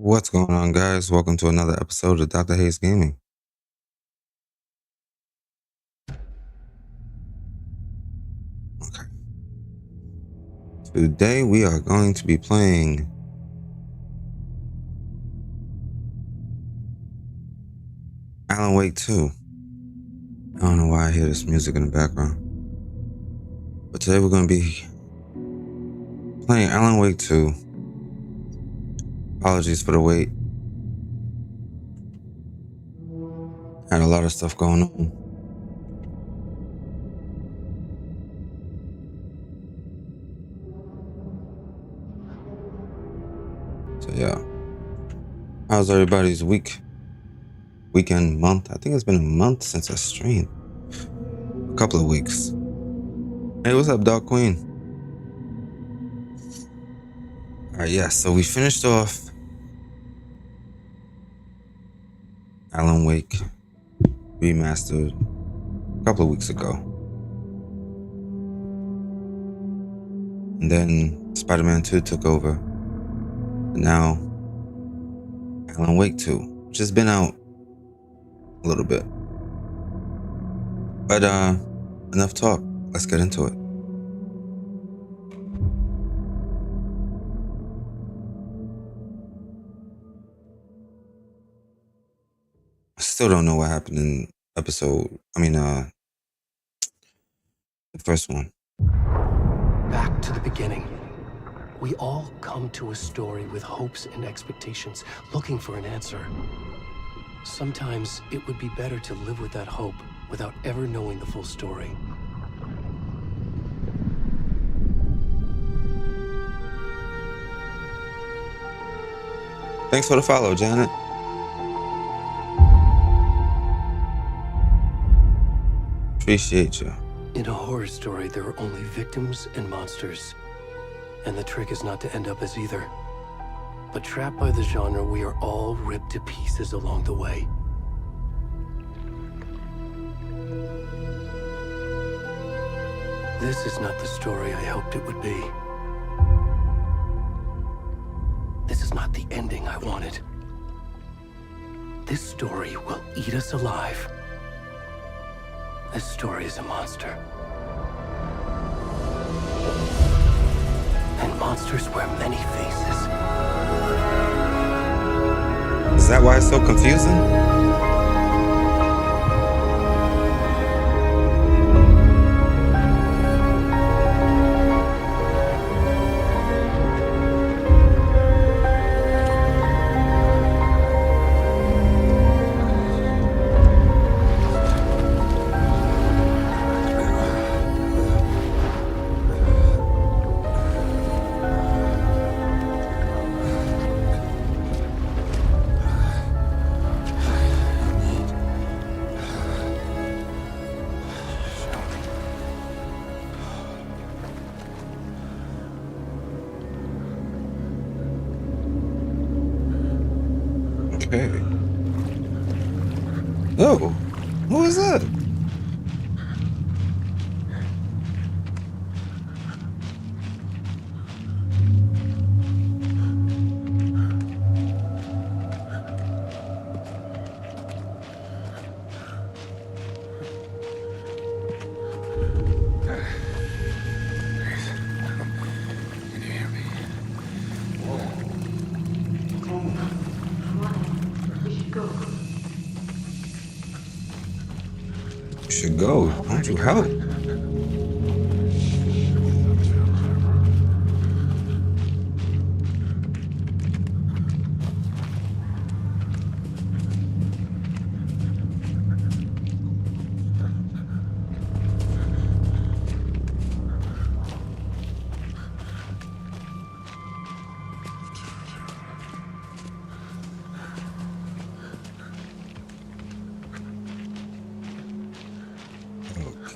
What's going on, guys? Welcome to another episode of DrHazeGaming. Okay. Today we are going to be playing Alan Wake 2. I don't know why I hear this music in the background. But today we're going to be playing Alan Wake 2. Apologies for the wait. Had a lot of stuff going on. So yeah. How's everybody's weekend, month? I think it's been a month since I streamed. A couple of weeks. Hey, what's up, Dark Queen? Alright, yeah, so we finished off Alan Wake Remastered a couple of weeks ago. And then Spider-Man 2 took over. And now Alan Wake 2, which has been out a little bit. But enough talk. Let's get into it. I still don't know what happened in the first one. Back to the beginning. We all come to a story with hopes and expectations, looking for an answer. Sometimes it would be better to live with that hope without ever knowing the full story. Thanks for the follow, Janet. Appreciate you. In a horror story, there are only victims and monsters. And the trick is not to end up as either. But trapped by the genre, we are all ripped to pieces along the way. This is not the story I hoped it would be. This is not the ending I wanted. This story will eat us alive. This story is a monster. And monsters wear many faces. Is that why it's so confusing? Okay. Oh, who is that? You should go. Won't you help?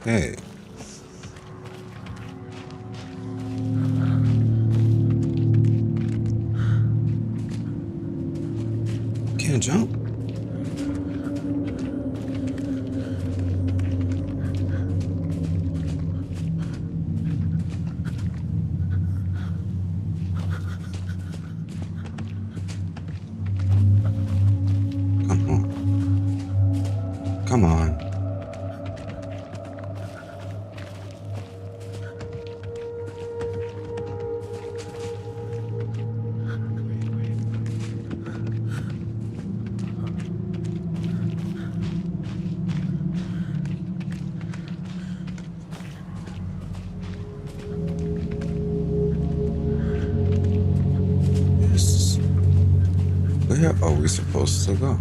Okay. Can't jump. Where are we supposed to go?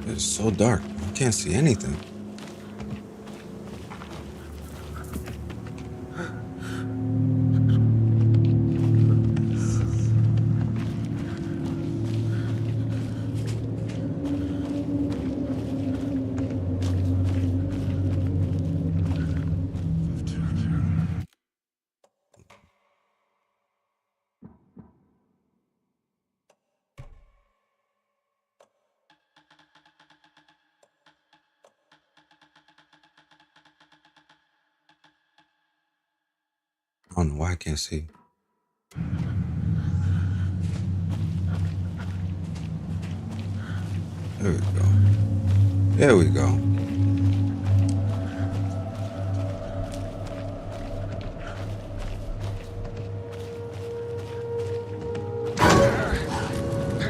It's so dark. I can't see anything. I don't know why I can't see. There we go. There we go.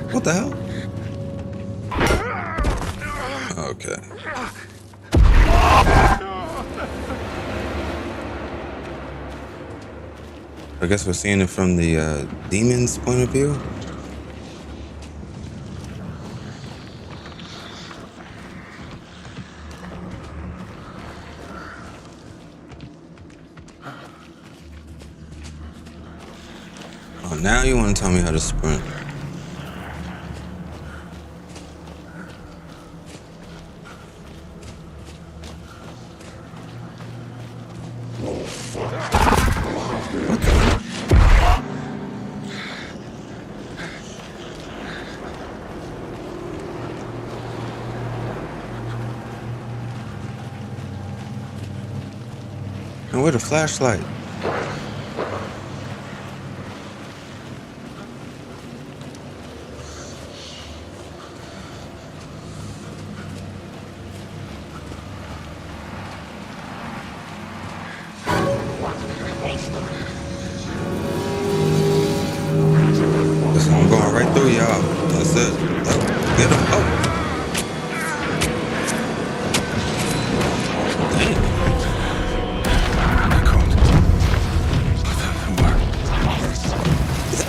What the hell? Okay. I guess we're seeing it from the demon's point of view. Oh, now you want to tell me how to sprint. And where the flashlight? Listen, I'm going right through y'all. That's it. Oh, get him. Oh.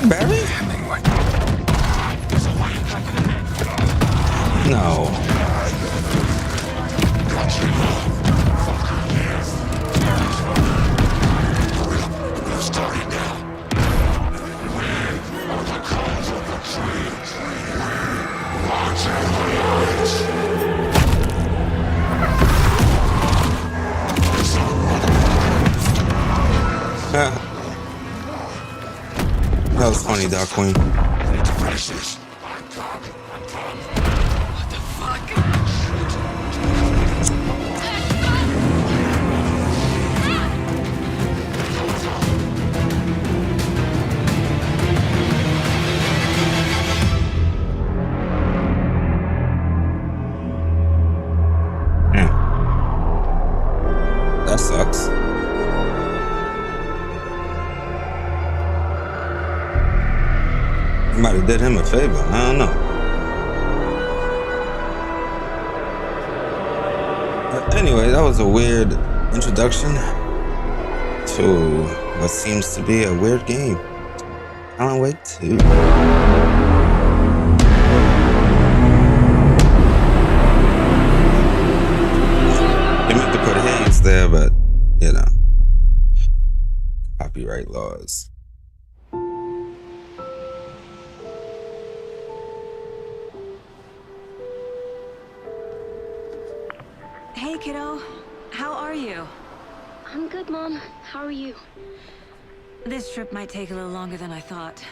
Barry? No. That was funny, Doc Queen. That sucks. Might have did him a favor. I don't know. But anyway, that was a weird introduction to what seems to be a weird game. Alan Wake 2. They meant to put Haze there, but you know, copyright laws. Hey, kiddo. How are you? I'm good, Mom. How are you? This trip might take a little longer than I thought.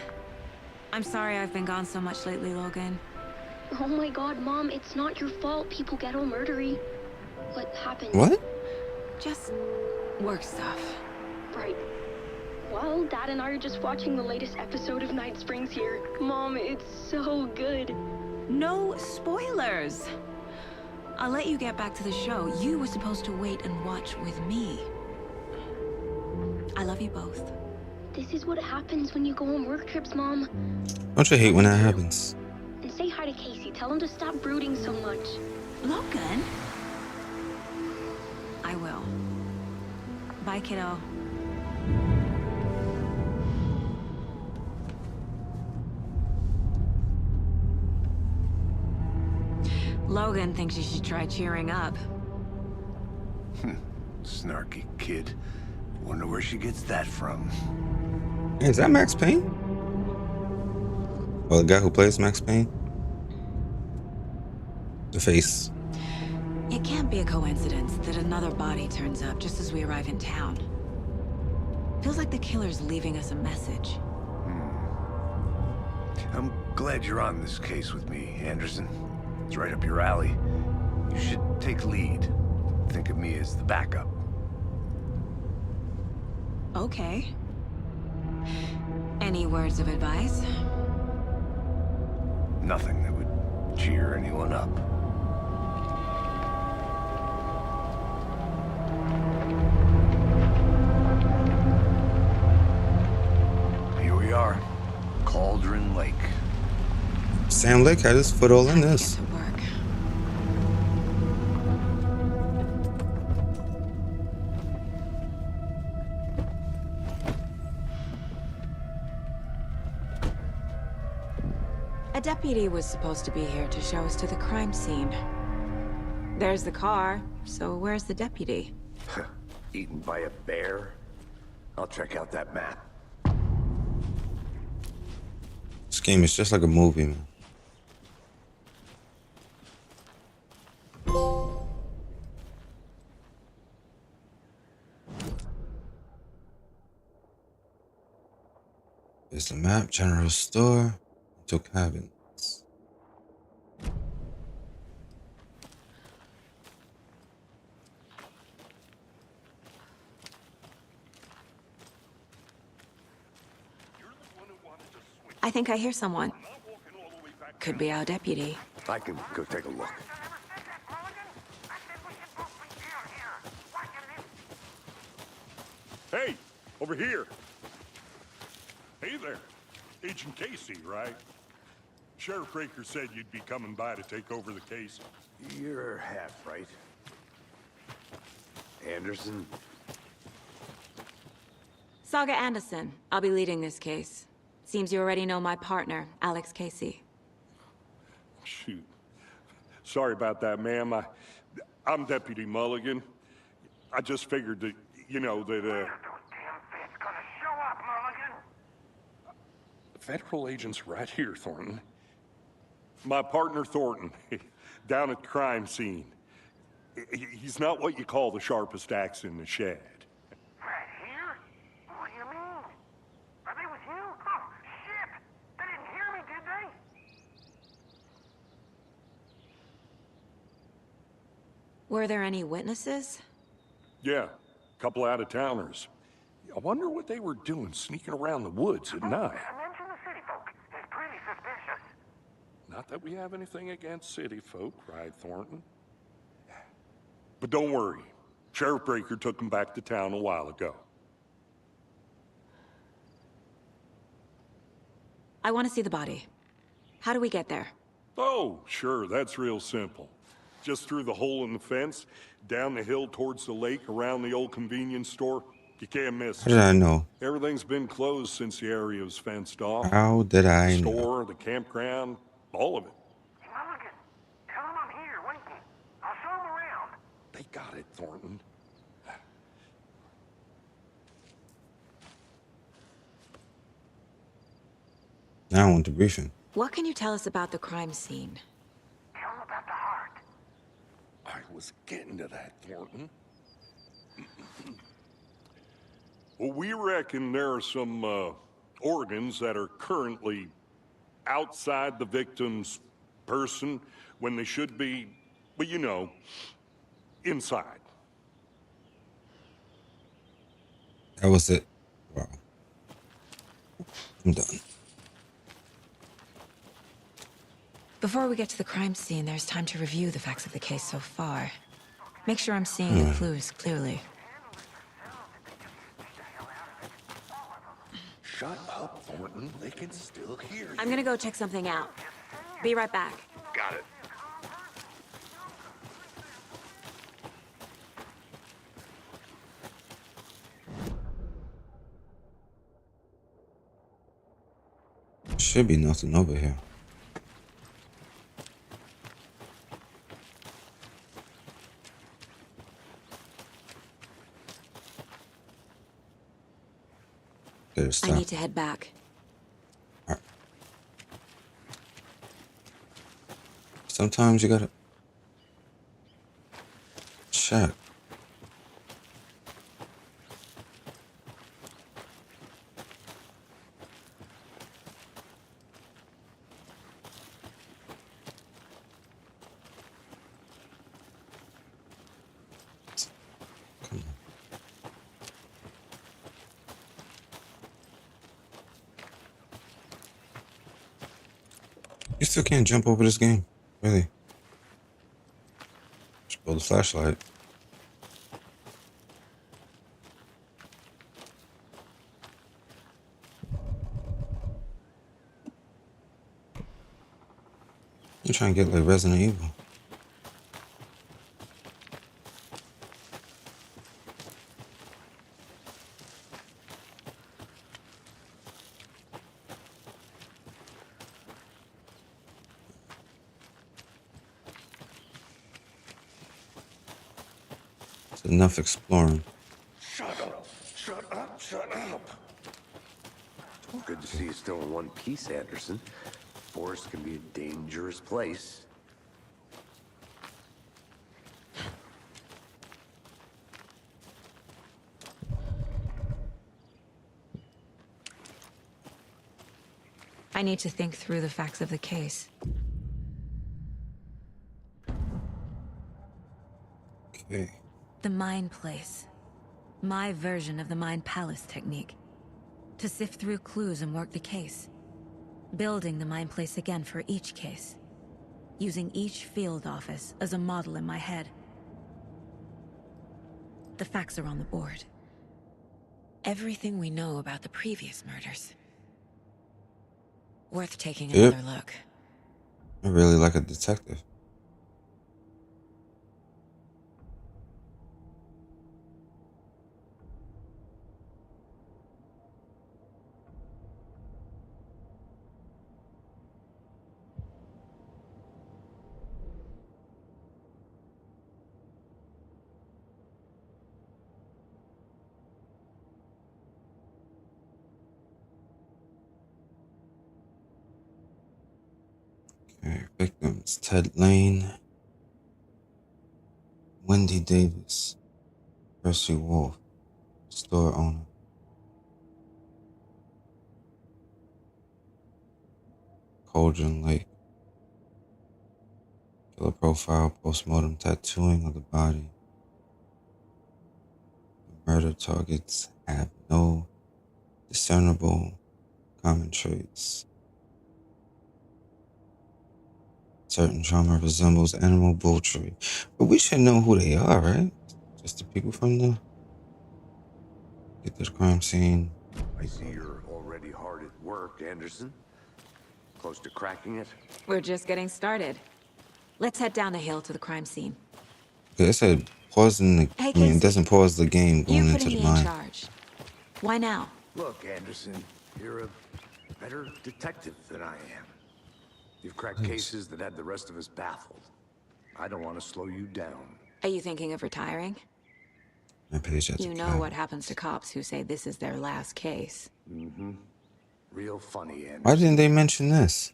I'm sorry I've been gone so much lately, Logan. Oh my god, Mom, it's not your fault people get all murdery. What happened? What? Just work stuff. Right. Well, Dad and I are just watching the latest episode of Night Springs here. Mom, it's so good. No spoilers! I'll let you get back to the show. You were supposed to wait and watch with me. I love you both. This is what happens when you go on work trips, Mom. Don't you hate when that happens? And say hi to Casey. Tell him to stop brooding so much. Logan? I will. Bye, kiddo. Logan thinks you should try cheering up. Snarky kid. Wonder where she gets that from. Hey, is that Max Payne? Well, the guy who plays Max Payne? The face. It can't be a coincidence that another body turns up just as we arrive in town. Feels like the killer's leaving us a message. I'm glad you're on this case with me, Anderson. It's right up your alley. You should take lead. Think of me as the backup. Okay. Any words of advice? Nothing that would cheer anyone up. Here we are. Cauldron Lake. Sam Lake had his foot all in this. Get to work. A deputy was supposed to be here to show us to the crime scene. There's the car, so where's the deputy? Eaten by a bear? I'll check out that map. This game is just like a movie, man. There's the map, general store, to cabins. I think I hear someone. Could be our deputy. I can go take a look. Hey, over here. Hey there. Agent Casey, right? Sheriff Raker said you'd be coming by to take over the case. You're half right. Anderson? Saga Anderson. I'll be leading this case. Seems you already know my partner, Alex Casey. Shoot. Sorry about that, ma'am. I'm Deputy Mulligan. I just figured that, you know, that, Federal agents right here, Thornton. My partner, Thornton, down at the crime scene. He's not what you call the sharpest axe in the shed. Right here? What do you mean? Are they with you? Oh, shit! They didn't hear me, did they? Were there any witnesses? Yeah, a couple out-of-towners. I wonder what they were doing sneaking around the woods at night. Mention the city folk. It's pretty suspicious. Not that we have anything against city folk, right, Thornton? But don't worry. Sheriff Baker took him back to town a while ago. I want to see the body. How do we get there? Oh, sure, that's real simple. Just through the hole in the fence, down the hill towards the lake, around the old convenience store. You can't miss How did I know? Everything's been closed since the area was fenced off. How did I The know? store, the campground, all of it. Mulligan, tell them I'm here waiting. I'll show them around. They got it, Thornton. Now I want the briefing. What can you tell us about the crime scene? Tell them about the heart. I was getting to that, Thornton. Well, we reckon there are some organs that are currently outside the victim's person when they should be, well, you know, inside. That was it. Wow. I'm done. Before we get to the crime scene, there's time to review the facts of the case so far. Make sure I'm seeing the clues clearly. Shut up, Thornton. They can still hear you. I'm gonna go check something out. Be right back. Got it. Should be nothing over here. There's I stuff. need to head back. Sometimes you gotta check. Come on. You still can't jump over this game, really. Just build a flashlight. You trying to get like Resident Evil. It's enough exploring. Shut up. Shut up. Shut up. Good to see you still in one piece, Anderson. Forest can be a dangerous place. I need to think through the facts of the case. Okay. The Mind Place. My version of the Mind Palace technique. To sift through clues and work the case. Building the Mind Place again for each case. Using each field office as a model in my head. The facts are on the board. Everything we know about the previous murders. Worth taking Yep. another look. I really like a detective. Okay, victims: Ted Lane, Wendy Davis, Percy Wolf, store owner. Cauldron Lake. Killer profile, postmortem tattooing of the body. The murder targets have no discernible common traits. Certain trauma resembles animal butchery. But we should know who they are, right? Just the people from the... Get to the crime scene. I see you're already hard at work, Anderson. Close to cracking it? We're just getting started. Let's head down the hill to the crime scene. Okay, it said pausing the... Hey, I mean, it Casey. doesn't pause the game going You're into putting the me in mine. charge. Why now? Look, Anderson, you're a better detective than I am. You've cracked cases that had the rest of us baffled. I don't want to slow you down. Are you thinking of retiring? My page at the You know top. what happens to cops who say this is their last case. Mm-hmm. Real funny, Anderson. Why didn't they mention this?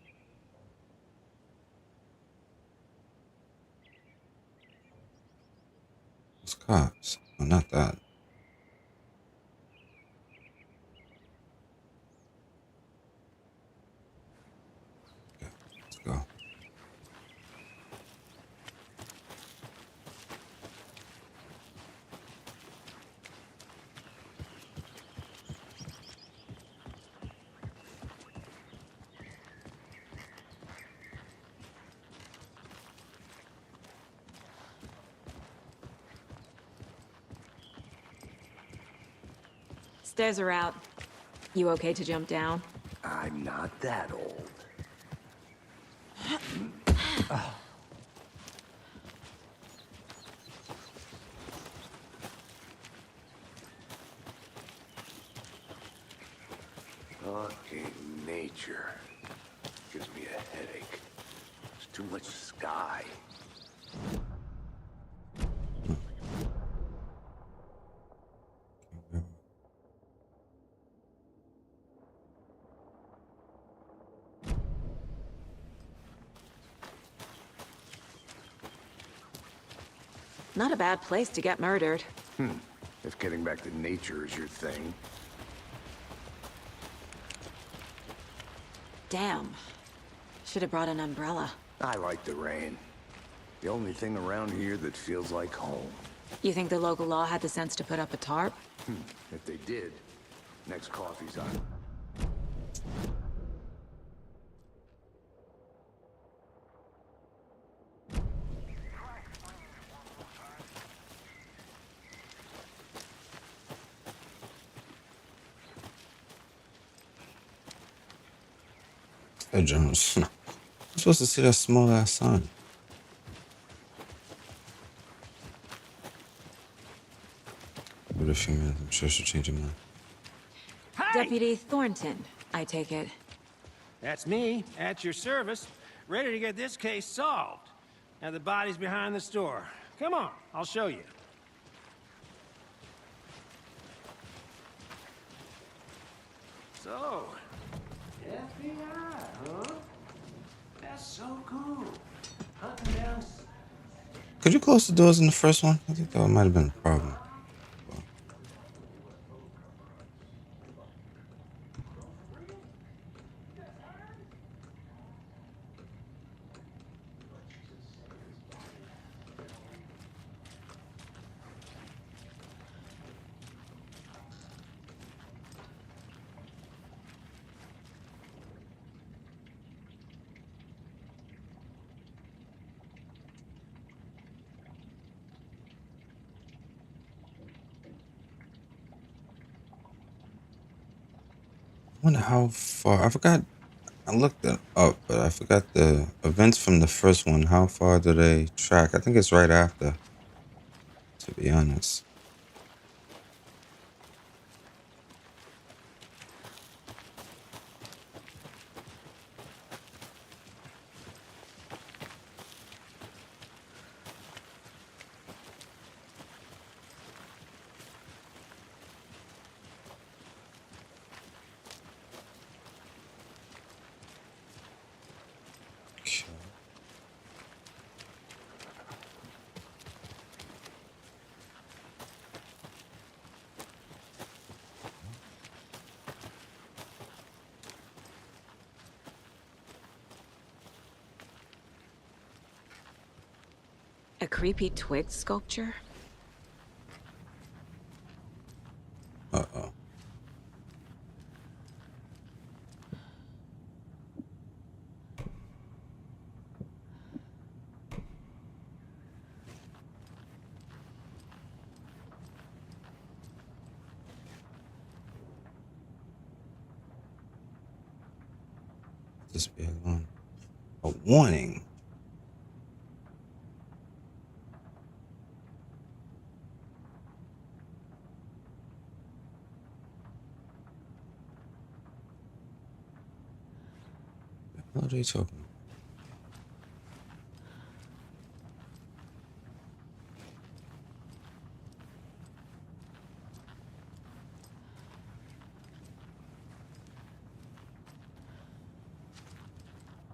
It's cops. Oh, not that. Okay, let's go. Stairs are out. You okay to jump down? I'm not that old. Fucking nature. Gives me a headache. There's too much sky. Not a bad place to get murdered. If getting back to nature is your thing. Damn. Should have brought an umbrella. I like the rain. The only thing around here that feels like home. You think the local law had the sense to put up a tarp? If they did, next coffee's on. Hey, Jones. I'm supposed to see that small ass sign. But a few minutes, I'm sure she'll change her mind. Deputy Thornton, I take it. That's me, at your service, ready to get this case solved. Now the body's behind the store. Come on, I'll show you. So, FBI, huh? That's so cool. Hunting down... Could you close the doors in the first one? I think that might have been a problem. I wonder how far. I forgot. I looked it up, but I forgot the events from the first one. How far do they track? I think it's right after, to be honest. A creepy twig sculpture? Uh-oh. This be alone. A warning. What are you talking about?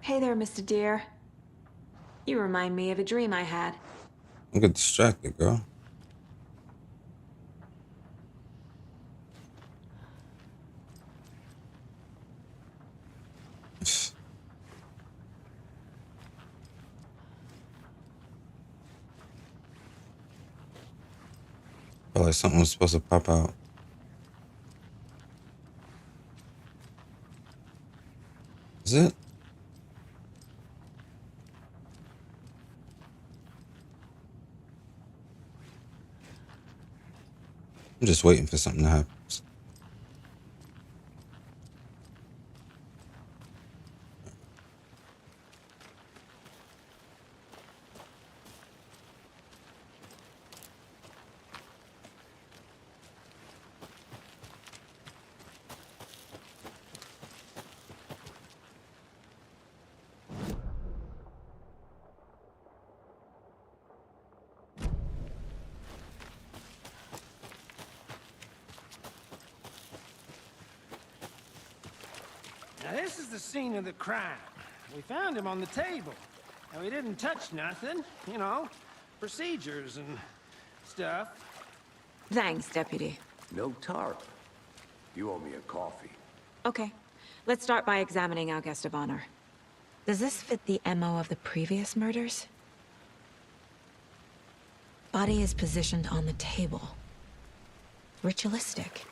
Hey there, Mr. Deer. You remind me of a dream I had. Don't get distracted, girl. Felt like something was supposed to pop out. Is it? I'm just waiting for something to happen. Now, this is the scene of the crime. We found him on the table. Now, he didn't touch nothing, you know, procedures and stuff. Thanks, Deputy. No tarp. You owe me a coffee. Okay, let's start by examining our guest of honor. Does this fit the MO of the previous murders? Body is positioned on the table. Ritualistic.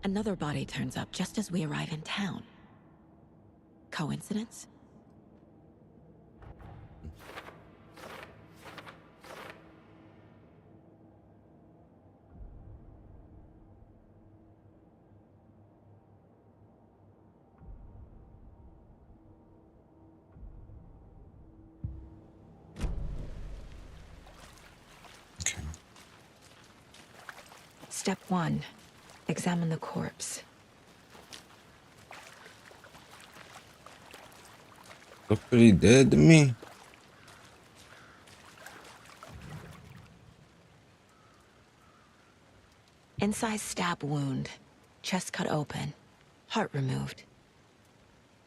Another body turns up just as we arrive in town. Coincidence? Okay. Step 1. Examine the corpse. Look pretty dead to me. Incised stab wound. Chest cut open. Heart removed.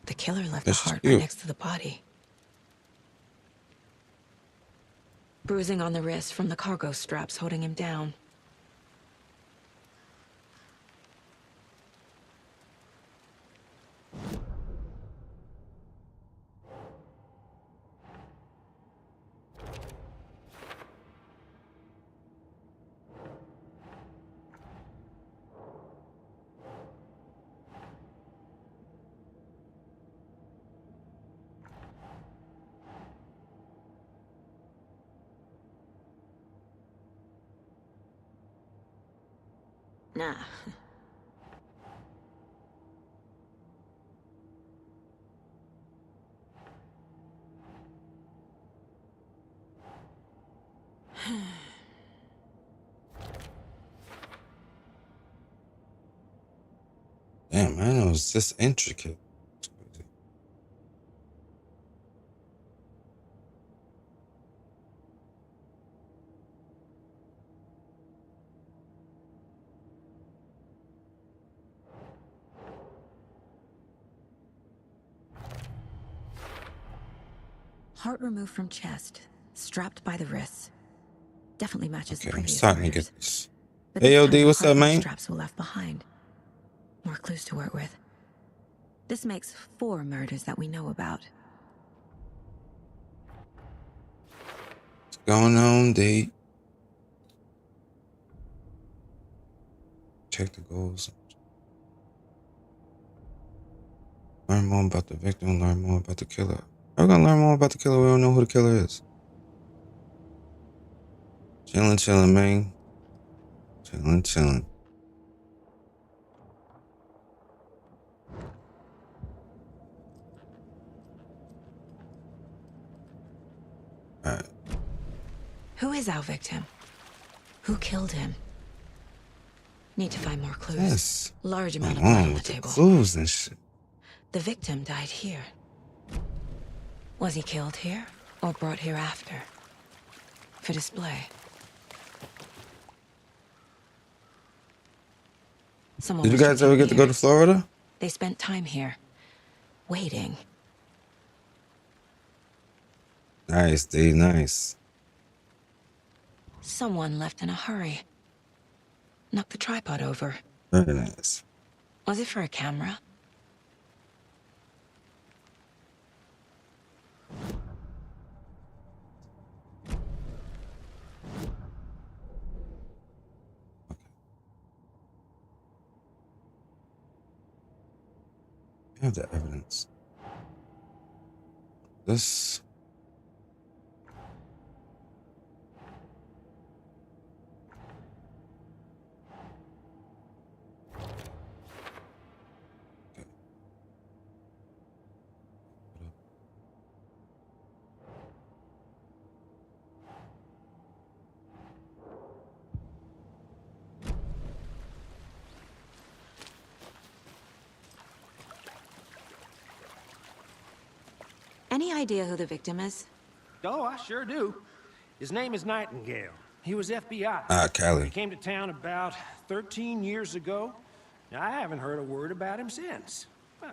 The killer left the This is heart cute. right next to the body. Bruising on the wrist from the cargo straps holding him down. Nah. Damn, I know it's this intricate. It's crazy. Heart removed from chest. Strapped by the wrists. Definitely matches the Okay, I'm previous starting to murders. get this. But Hey, this OD, time the what's up, cargo man? straps were left behind. More clues to work with. This makes 4 murders that we know about. What's going on, D? Check the goals. Learn more about the victim, learn more about the killer. We're gonna learn more about the killer. We don't know who the killer is. Chillin', man. Chillin'. Alright. Who is our victim? Who killed him? Need to find more clues. Yes. Large Come amount of blood on on the with the table. clues and shit. The victim died here. Was he killed here or brought here after? For display. Someone Did you was guys ever get to go to Florida? They spent time here, waiting. Nice, D, nice. Someone left in a hurry. Knocked the tripod over. Very nice. Was it for a camera? I have the evidence. This. Okay. Any idea who the victim is? Oh, I sure do. His name is Nightingale. He was FBI. Ah, He Callie. came to town about 13 years ago. Now, I haven't heard a word about him since. Well,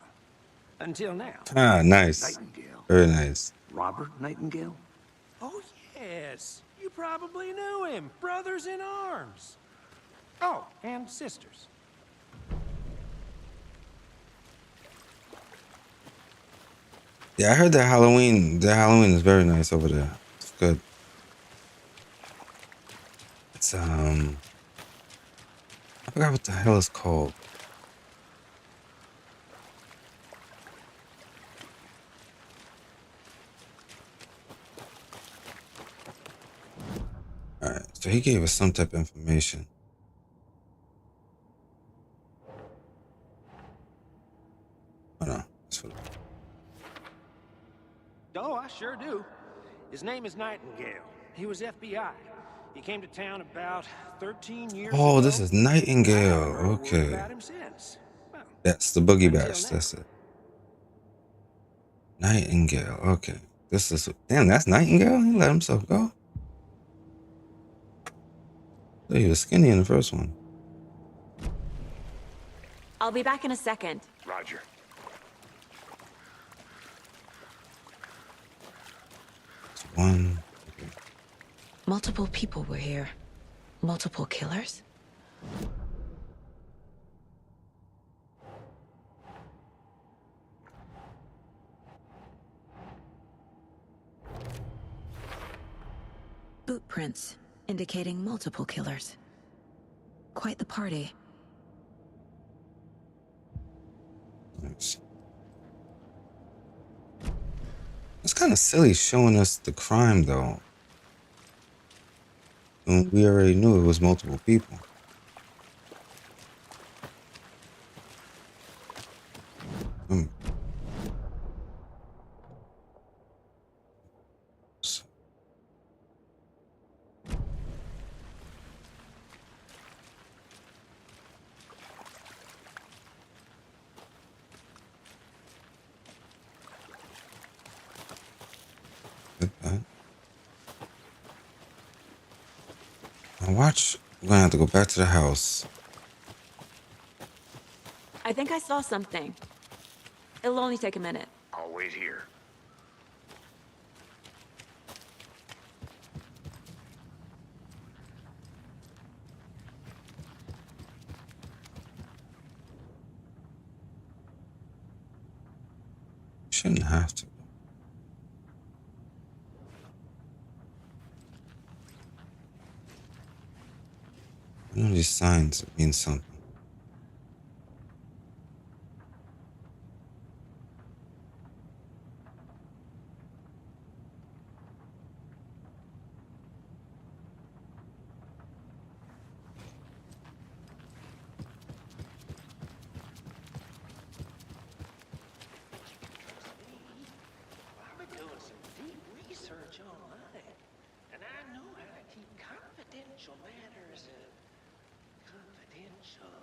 until now. Ah, nice. Nightingale. Very nice. Robert Nightingale? Oh, yes. You probably knew him. Brothers in arms. Oh, and sisters. Yeah, I heard that Halloween. The Halloween is very nice over there. It's good. It's I forgot what the hell it's called. All right, so he gave us some type of information. Oh no, that's what. Oh, I sure do. His name is Nightingale. He was FBI. He came to town about 13 years ago. Oh, this is Nightingale. I haven't heard a word Okay, about him since. Well, that's the Boogie until Bash. now. That's it. Nightingale. Okay, this is damn. That's Nightingale. He let himself go. So he was skinny in the first one. I'll be back in a second. Roger. It's one. Okay. Multiple people were here. Multiple killers? Boot prints indicating multiple killers. Quite the party. Nice. It's kind of silly showing us the crime though. When we already knew it was multiple people. Hmm. Now watch. We're gonna have to go back to the house. I think I saw something. It'll only take a minute. I'll wait here. Shouldn't have to. I know these signs mean something. I've been doing some deep research online, and I know how to keep confidential matters confidential.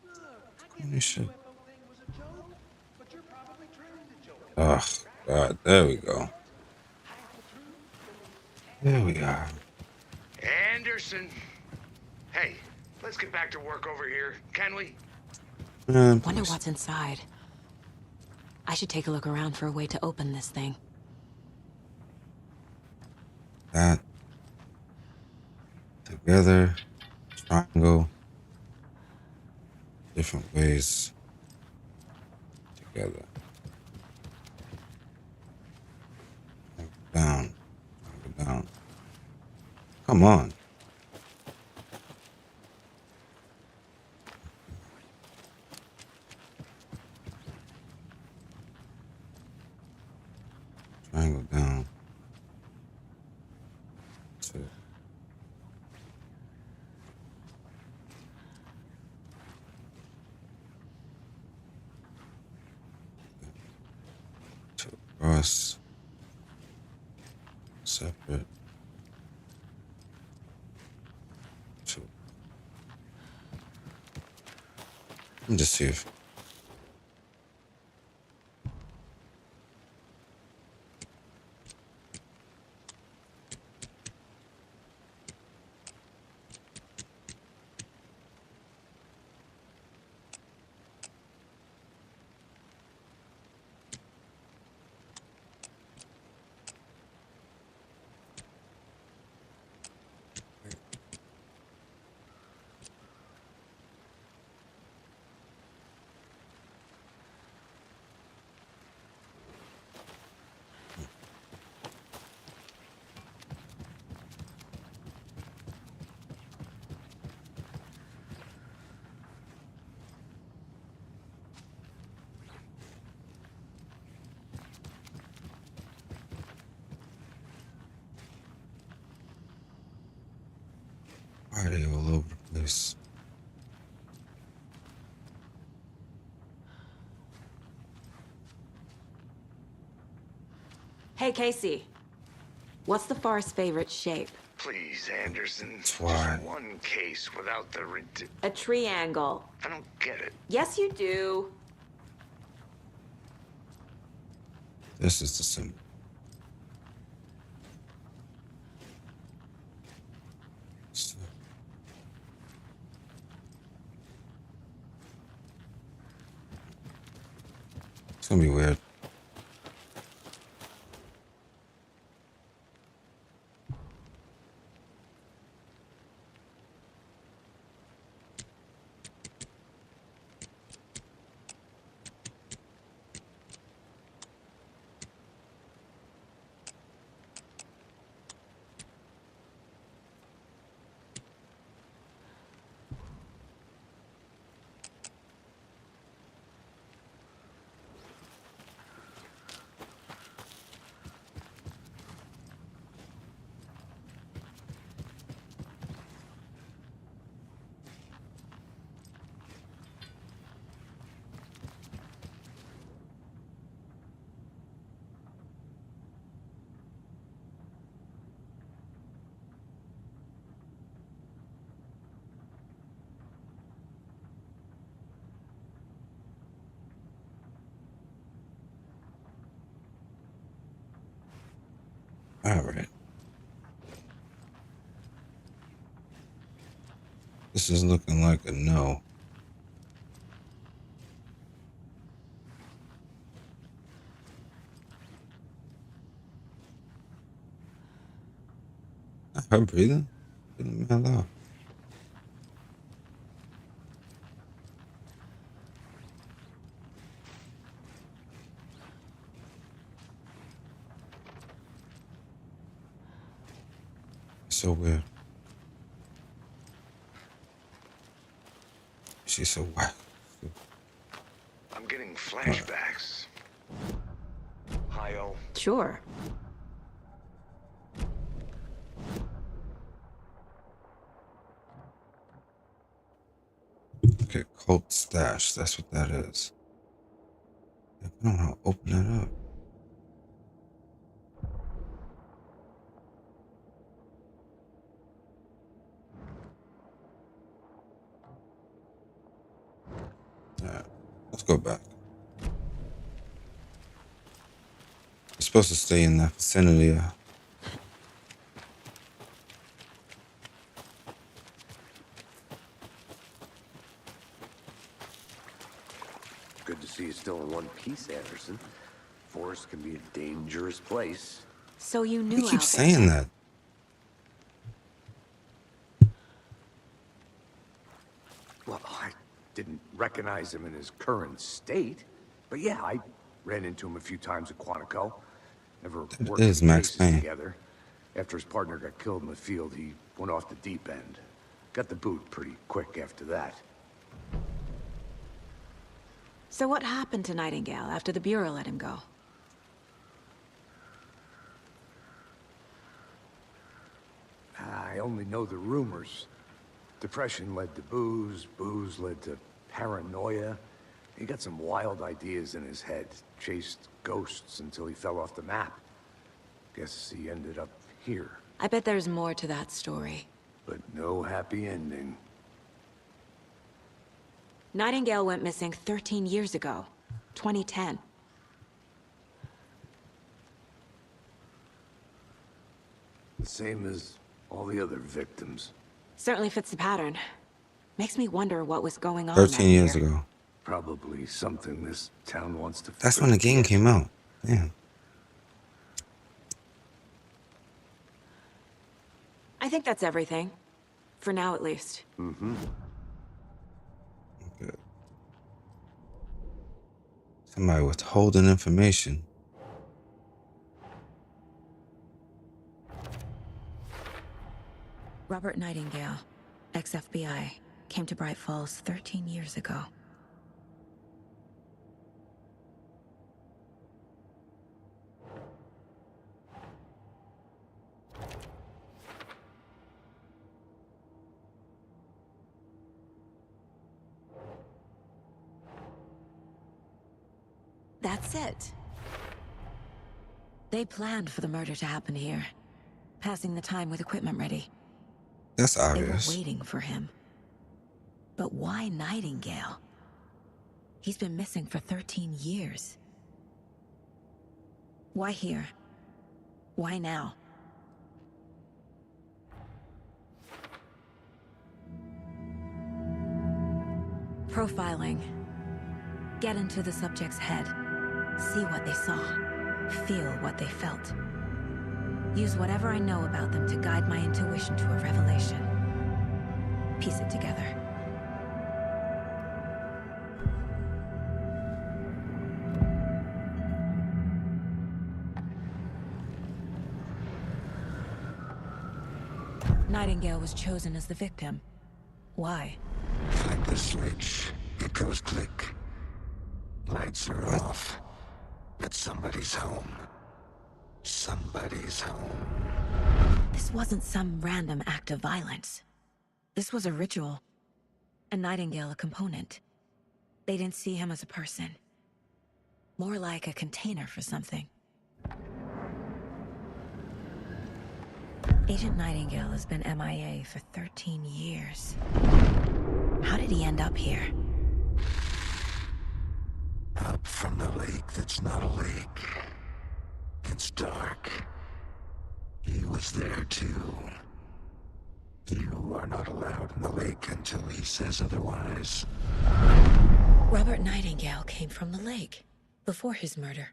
Look, I get You should. UFO thing was a joke, but you're probably trained to joke. Oh God, there we go. There we are. Anderson. Hey, let's get back to work over here, can we? Man, Wonder please. what's inside. I should take a look around for a way to open this thing. That together, triangle, different ways together. Down, down. Come on. Triangle down. Two. Two across. Separate. Two. Let me just see if. Why are they all over the place? Hey, Casey. What's the Forest's favorite shape? Please, Anderson. Why? Just one case without the A triangle. I don't get it. Yes, you do. This is the symbol. It's gonna be weird. All right. This is looking like a no. Her breathing? Getting the hell out. So weird. She's so whack. I'm getting flashbacks. Hi-oh. Sure. Okay, cult stash. That's what that is. I don't know how to open that up. Alright, let's go back. We're supposed to stay in that vicinity. Good to see you still in one piece, Anderson. Forest can be a dangerous place. So you knew You keep Albert. saying that. Well, I didn't recognize him in his current state. But yeah, I ran into him a few times at Quantico. Never That worked is any Max cases Payne. together. After his partner got killed in the field, he went off the deep end. Got the boot pretty quick after that. So what happened to Nightingale after the Bureau let him go? I only know the rumors. Depression led to booze, booze led to paranoia. He got some wild ideas in his head, chased ghosts until he fell off the map. Guess he ended up here, I bet there's more to that story. but no happy ending. Nightingale went missing 13 years ago, 2010. Same as all the other victims. Certainly fits the pattern. Makes me wonder what was going on 13 that years year. ago. Probably something this town wants to That's when the game came out. Damn. I think that's everything. For now, at least. Mm-hmm. Good. Somebody withholding information. Robert Nightingale, ex-FBI, came to Bright Falls 13 years ago. That's it. They planned for the murder to happen here, passing the time with equipment ready. That's They were obvious. waiting for him. But why Nightingale? He's been missing for 13 years. Why here? Why now? Profiling. Get into the subject's head. See what they saw. Feel what they felt. Use whatever I know about them to guide my intuition to a revelation. Piece it together. Nightingale was chosen as the victim. Why? Like the switch, it goes click. Lights are off. But somebody's home. Somebody's home. This wasn't some random act of violence. This was a ritual. And Nightingale a component. They didn't see him as a person. More like a container for something. Agent Nightingale has been MIA for 13 years. How did he end up here? Up from the lake that's not a lake. It's dark. He was there too. You are not allowed in the lake until he says otherwise. Robert Nightingale came from the lake, before his murder.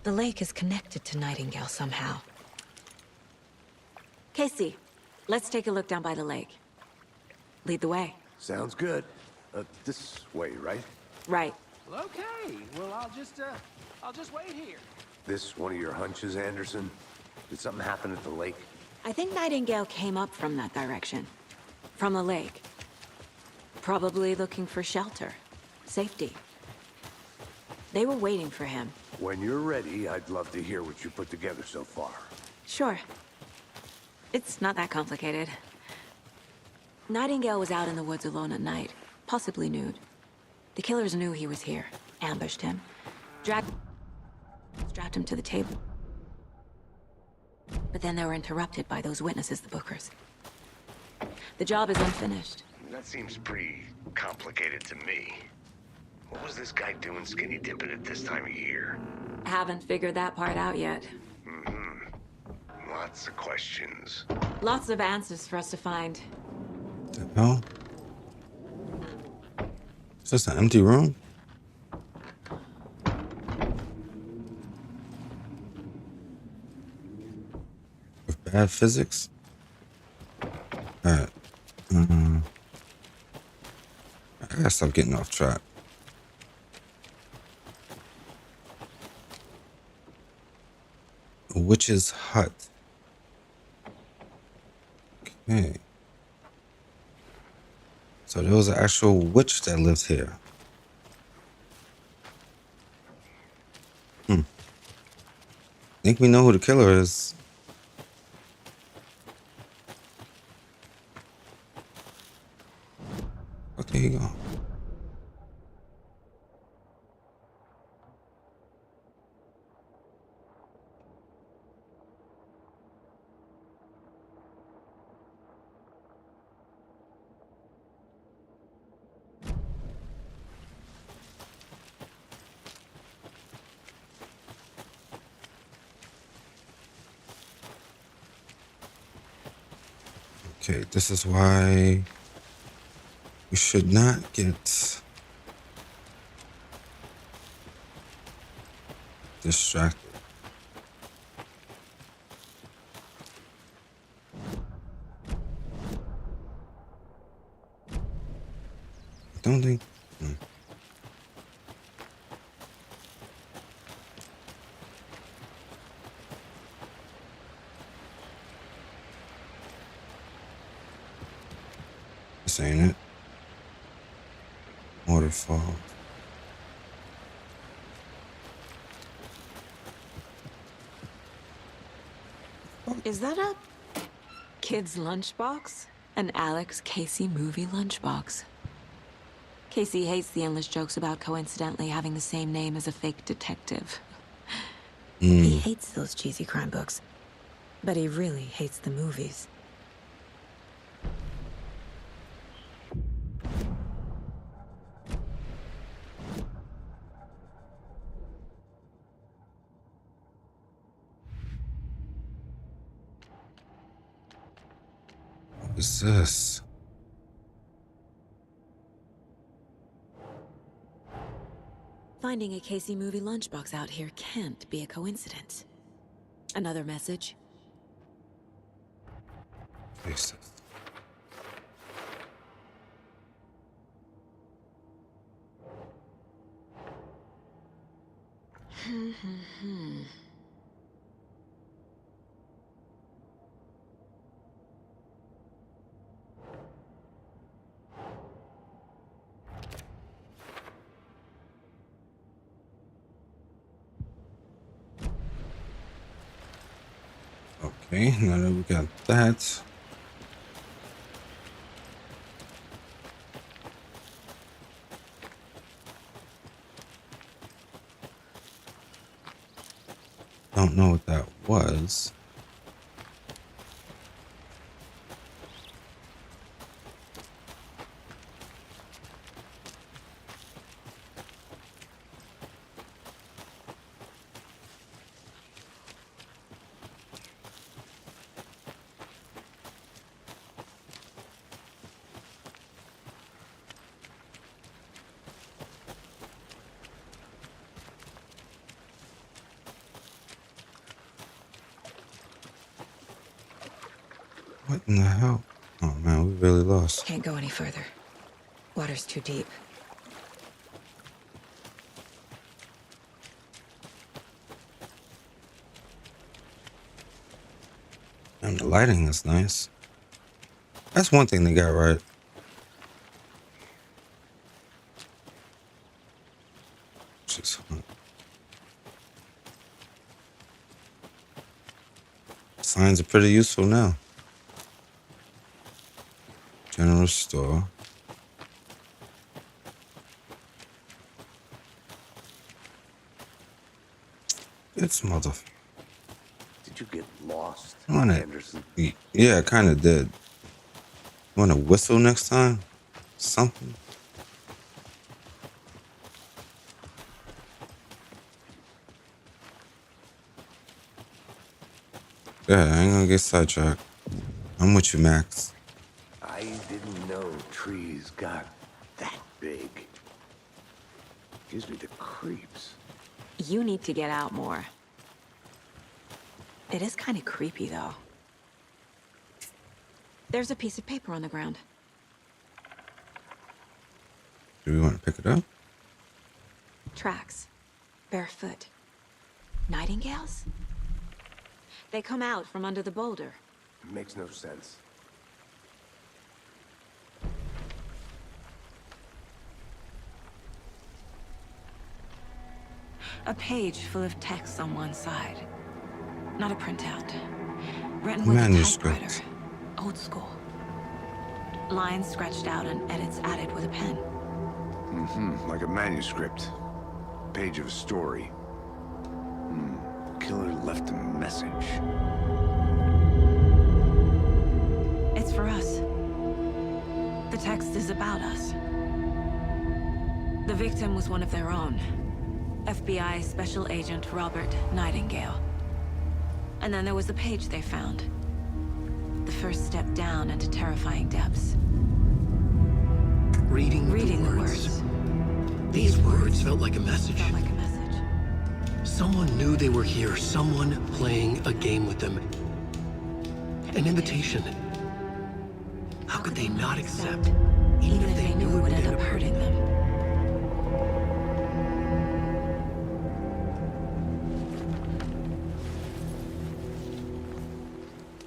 The lake is connected to Nightingale somehow. Casey, let's take a look down by the lake. Lead the way. Sounds good. This way, right? Right. Well, okay. Well, I'll just wait here. This one of your hunches, Anderson? Did something happen at the lake? I think Nightingale came up from that direction. From the lake. Probably looking for shelter. Safety. They were waiting for him. When you're ready, I'd love to hear what you put together so far. Sure. It's not that complicated. Nightingale was out in the woods alone at night, possibly nude. The killers knew he was here, ambushed him, strapped him to the table. But then they were interrupted by those witnesses, the Bookers. The job is unfinished. That seems pretty complicated to me. What was this guy doing skinny dipping at this time of year? Haven't figured that part out yet. Lots of questions. Lots of answers for us to find. The hell? Is this an empty room? With bad physics? Alright. I gotta stop getting off track. A witch's hut. Okay. So there was an actual witch that lived here. Think we know who the killer is. Oh, there you go. Okay, this is why we should not get distracted. I don't think. This ain't it. Water waterfall. Is that a kid's lunchbox? An Alex Casey movie lunchbox. Casey hates the endless jokes about coincidentally having the same name as a fake detective. He hates those cheesy crime books, but he really hates the movies. What is this? Finding a Casey movie lunchbox out here can't be a coincidence. Another message? Jesus. Okay, now that we got that. Don't know what that was. What in the hell? Oh man, we really lost. Can't go any further. Water's too deep. And the lighting is nice. That's one thing they got right. Just signs are pretty useful now. General store. It's mother. Did you get lost, Want it? Anderson? Yeah, I kind of did. Want to whistle next time? Something. Yeah, I ain't gonna get sidetracked. I'm with you, Max. I didn't know trees got that big. Gives me the creeps. You need to get out more. It is kind of creepy, though. There's a piece of paper on the ground. Do we want to pick it up? Tracks. Barefoot. Nightingales? They come out from under the boulder. Makes no sense. A page full of text on one side. Not a printout. Written with a Manuscript. typewriter. Old school. Lines scratched out and edits added with a pen. Like a manuscript. Page of a story. Killer left a message. It's for us. The text is about us. The victim was one of their own. FBI Special Agent Robert Nightingale. And then there was the page they found. The first step down into terrifying depths. Reading the words. These words felt like a message. Felt like a message. Someone knew they were here. Someone playing a game with them. An invitation. How could they not accept? Even if they knew it would end up hurting them.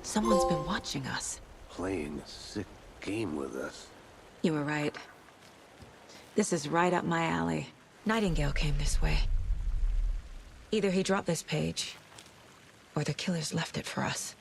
Someone's been watching us. Playing a sick game with us. You were right. This is right up my alley. Nightingale came this way. Either he dropped this page, or the killers left it for us.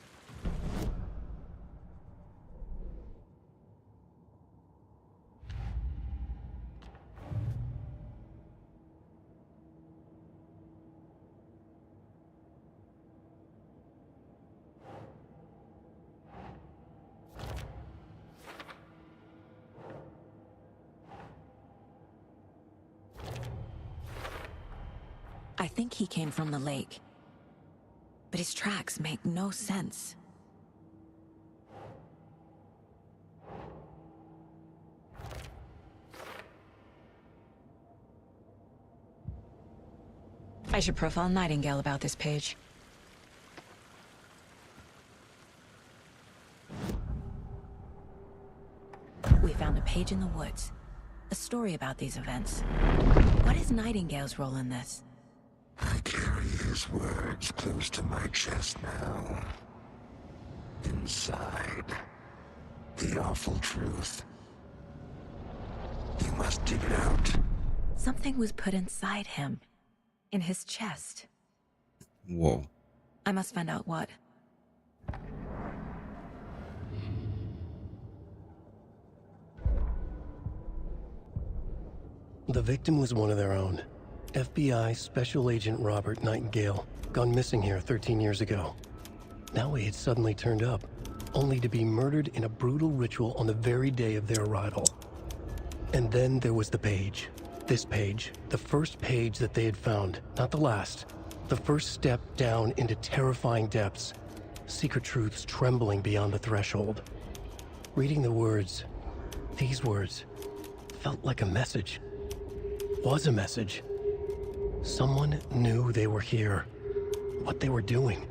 I think he came from the lake. But his tracks make no sense. I should profile Nightingale about this page. We found a page in the woods. A story about these events. What is Nightingale's role in this? I carry his words close to my chest now. Inside, the awful truth. You must dig it out. Something was put inside him. In his chest. Whoa. I must find out what. The victim was one of their own. FBI Special Agent Robert Nightingale, gone missing here 13 years ago. Now he had suddenly turned up, only to be murdered in a brutal ritual on the very day of their arrival. And then there was the page. This page, the first page that they had found, not the last. The first step down into terrifying depths. Secret truths trembling beyond the threshold. Reading the words, these words, felt like a message. Was a message. Someone knew they were here, what they were doing.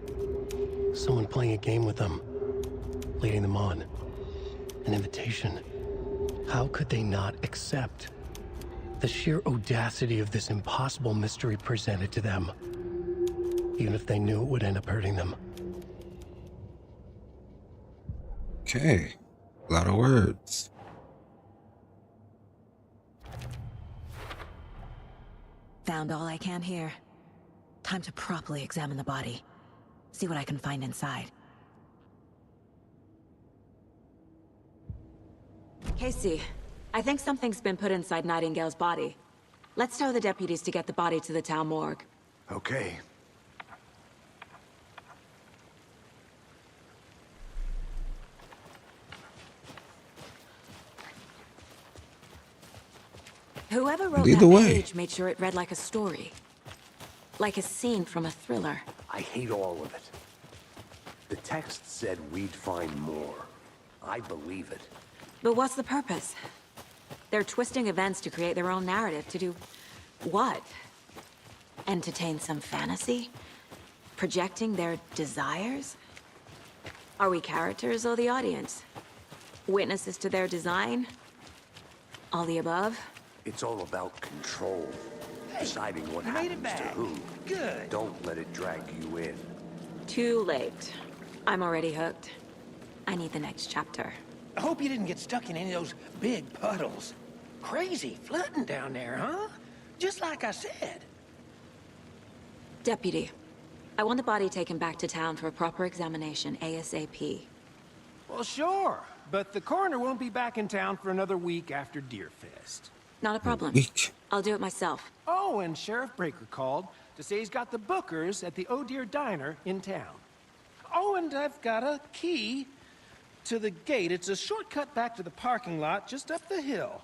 Someone playing a game with them, leading them on. An invitation. How could they not accept? The sheer audacity of this impossible mystery presented to them, even if they knew it would end up hurting them. Okay. A lot of words. Found all I can here. Time to properly examine the body. See what I can find inside. Casey, I think something's been put inside Nightingale's body. Let's tell the deputies to get the body to the town morgue. Okay. Whoever wrote Lead that the way. page made sure it read like a story. Like a scene from a thriller. I hate all of it. The text said we'd find more. I believe it. But what's the purpose? They're twisting events to create their own narrative. To do what? Entertain some fantasy? Projecting their desires? Are we characters or the audience? Witnesses to their design? All the above? It's all about control. Deciding what you made it happens to back. who. Good. Don't let it drag you in. Too late. I'm already hooked. I need the next chapter. I hope you didn't get stuck in any of those big puddles. Crazy flooding down there, huh? Just like I said. Deputy, I want the body taken back to town for a proper examination, ASAP. Well, sure. But the coroner won't be back in town for another week after Deerfest. Not a problem. Weak. I'll do it myself. Oh, and Sheriff Breaker called to say he's got the Bookers at the Oh Dear Diner in town. Oh, and I've got a key to the gate. It's a shortcut back to the parking lot just up the hill.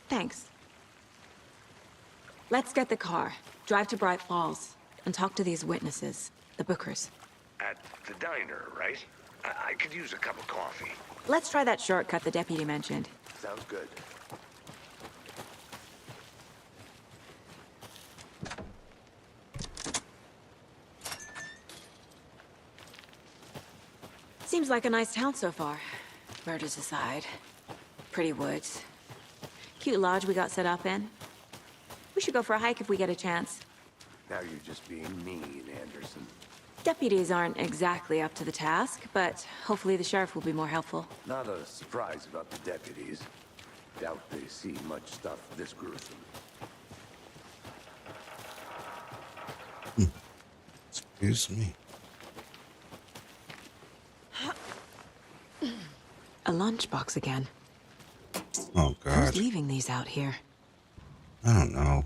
Thanks. Let's get the car, drive to Bright Falls, and talk to these witnesses, the Bookers. At the diner, right? I could use a cup of coffee. Let's try that shortcut the deputy mentioned. Sounds good. Seems like a nice town so far. Murders aside. Pretty woods. Cute lodge we got set up in. We should go for a hike if we get a chance. Now you're just being mean, Anderson. Deputies aren't exactly up to the task, but hopefully the sheriff will be more helpful. Not a surprise about the deputies. Doubt they see much stuff this gruesome. Excuse me. A lunchbox again. Oh, God. Who's leaving these out here? I don't know.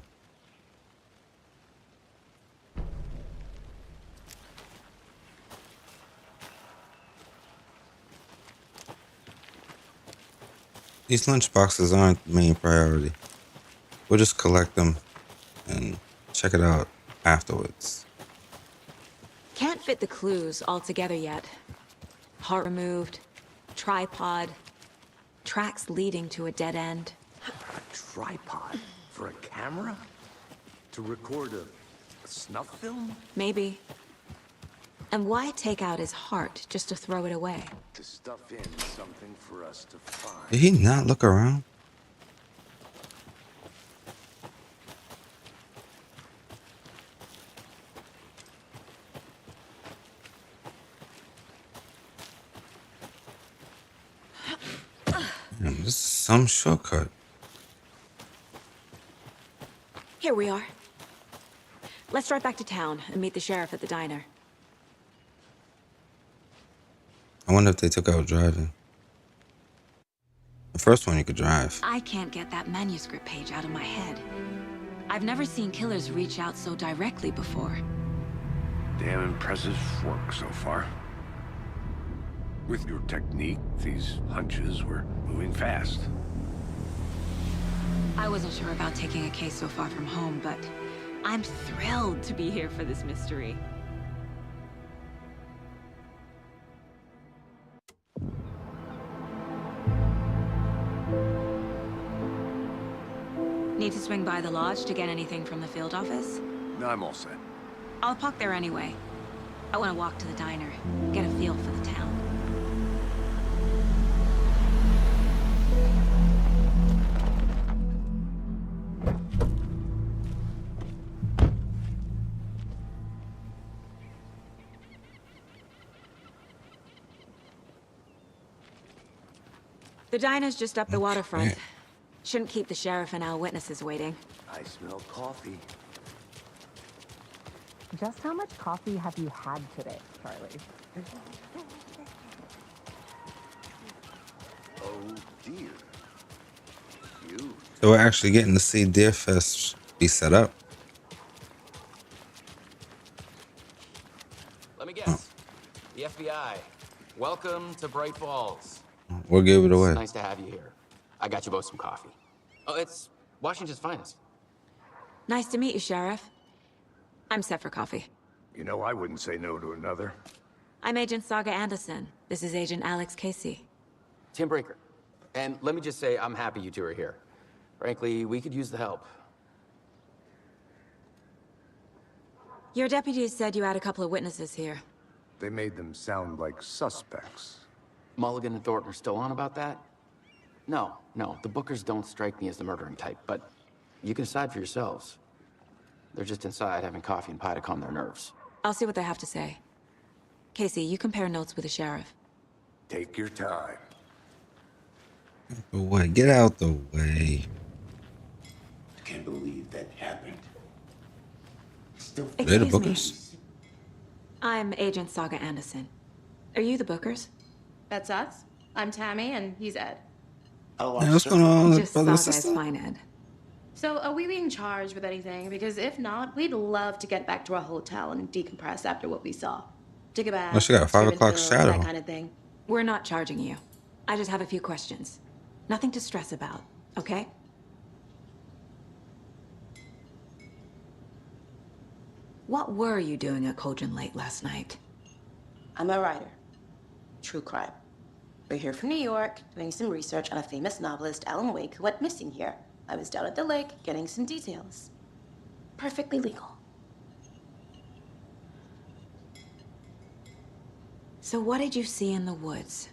These lunchboxes aren't the main priority. We'll just collect them and check it out afterwards. Can't fit the clues all together yet. Heart removed, tripod, tracks leading to a dead end. A tripod? For a camera? To record a snuff film? Maybe. And why take out his heart just to throw it away? To stuff in something for us to find. Did he not look around? Damn, this is some shortcut. Here we are. Let's drive back to town and meet the sheriff at the diner. I wonder if they took out driving. The first one you could drive. I can't get that manuscript page out of my head. I've never seen killers reach out so directly before. Damn impressive work so far. With your technique, these hunches were moving fast. I wasn't sure about taking a case so far from home, but I'm thrilled to be here for this mystery. Need to swing by the lodge to get anything from the field office? No, I'm all set. I'll park there anyway. I want to walk to the diner, get a feel for the town. The diner's just up the waterfront. Shouldn't keep the sheriff and our witnesses waiting. I smell coffee. Just how much coffee have you had today, Charlie? Oh dear. You. So we're actually getting to see Deer Fest be set up. Let me guess. The FBI. Welcome to Bright Falls. We'll give it away. It's nice to have you here. I got you both some coffee. Oh, it's Washington's finest. Nice to meet you, Sheriff. I'm set for coffee. You know, I wouldn't say no to another. I'm Agent Saga Anderson. This is Agent Alex Casey. Tim Breaker. And let me just say, I'm happy you two are here. Frankly, we could use the help. Your deputies said you had a couple of witnesses here. They made them sound like suspects. Mulligan and Thornton are still on about that? No, the Bookers don't strike me as the murdering type, but you can decide for yourselves. They're just inside having coffee and pie to calm their nerves. I'll see what they have to say. Casey, you compare notes with the sheriff. Take your time. Away. Get out the way. I can't believe that happened. Still They're the Excuse me. Bookers? I'm Agent Saga Anderson. Are you the Bookers? That's us. I'm Tammy, and he's Ed. Oh, Yeah, what's going on, Just brother and Saga is sister? fine, Ed. So, are we being charged with anything? Because if not, we'd love to get back to our hotel and decompress after what we saw. Take a bath. Oh, she got a 5 scream o'clock and pills, shadow. That kind of thing. We're not charging you. I just have a few questions. Nothing to stress about, okay? What were you doing at Cauldron Lake last night? I'm a writer. True crime. We're here from New York, doing some research on a famous novelist, Alan Wake, who went missing here. I was down at the lake, getting some details. Perfectly legal. So what did you see in the woods?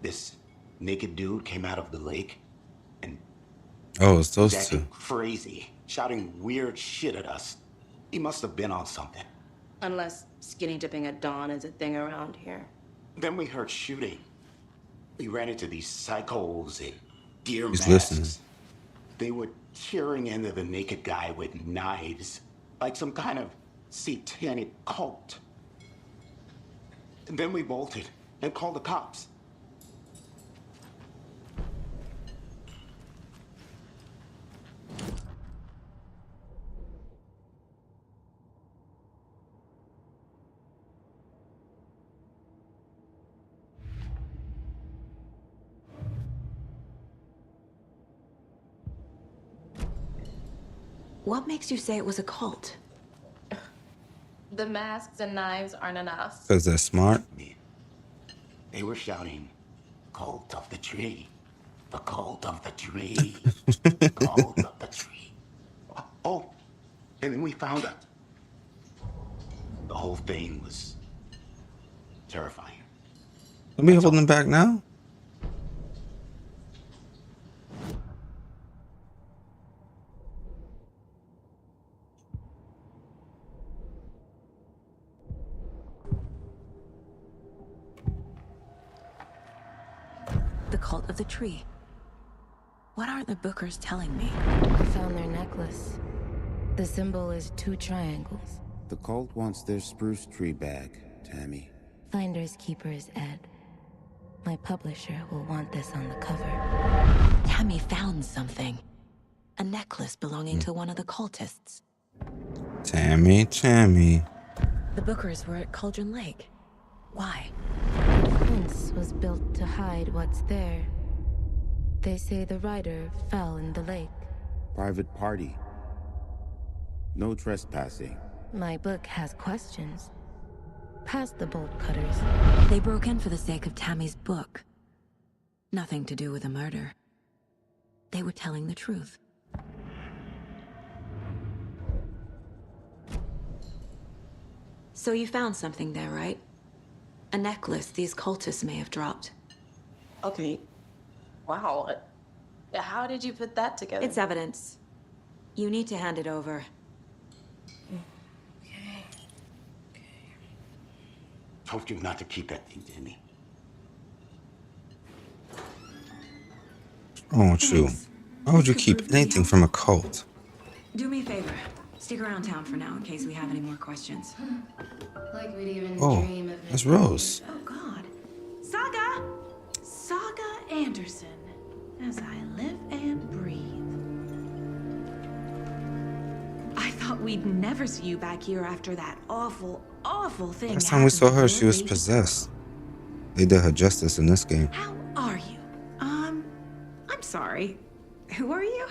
This naked dude came out of the lake and Oh, it's those was acting two. crazy, shouting weird shit at us. He must have been on something. Unless skinny dipping at dawn is a thing around here. Then we heard shooting. We ran into these psychos in deer He's masks. listening. They were tearing into the naked guy with knives, like some kind of satanic cult. And then we bolted and called the cops. What makes you say it was a cult? The masks and knives aren't enough. Because they're smart. They were shouting, "Cult of the tree. The cult of the tree. Cult of the tree." Oh, and then we found it. The whole thing was terrifying. Are we holding back now? The cult of the tree. What aren't the Bookers telling me? I found their necklace. The symbol is 2 triangles. The cult wants their spruce tree back, Tammy. Finders keepers, Ed. My publisher will want this on the cover. Tammy found something. A necklace belonging to one of the cultists. Tammy. The Bookers were at Cauldron Lake. Why? The fence was built to hide what's there. They say the rider fell in the lake. Private party. No trespassing. My book has questions. Past the bolt cutters. They broke in for the sake of Tammy's book. Nothing to do with a murder. They were telling the truth. So you found something there, right? A necklace these cultists may have dropped. Okay. Wow. How did you put that together? It's evidence. You need to hand it over. Told you not to keep that thing, Tammy. What's wrong with you? Why would you keep anything from a cult? Do me a favor. Stick around town for now in case we have any more questions. Like we'd even Oh, dream of that's Rose. Oh, God. Saga Anderson, as I live and breathe. I thought we'd never see you back here after that awful thing. Last time we saw her, she was possessed. They did her justice in this game. How are you? I'm sorry. Who are you?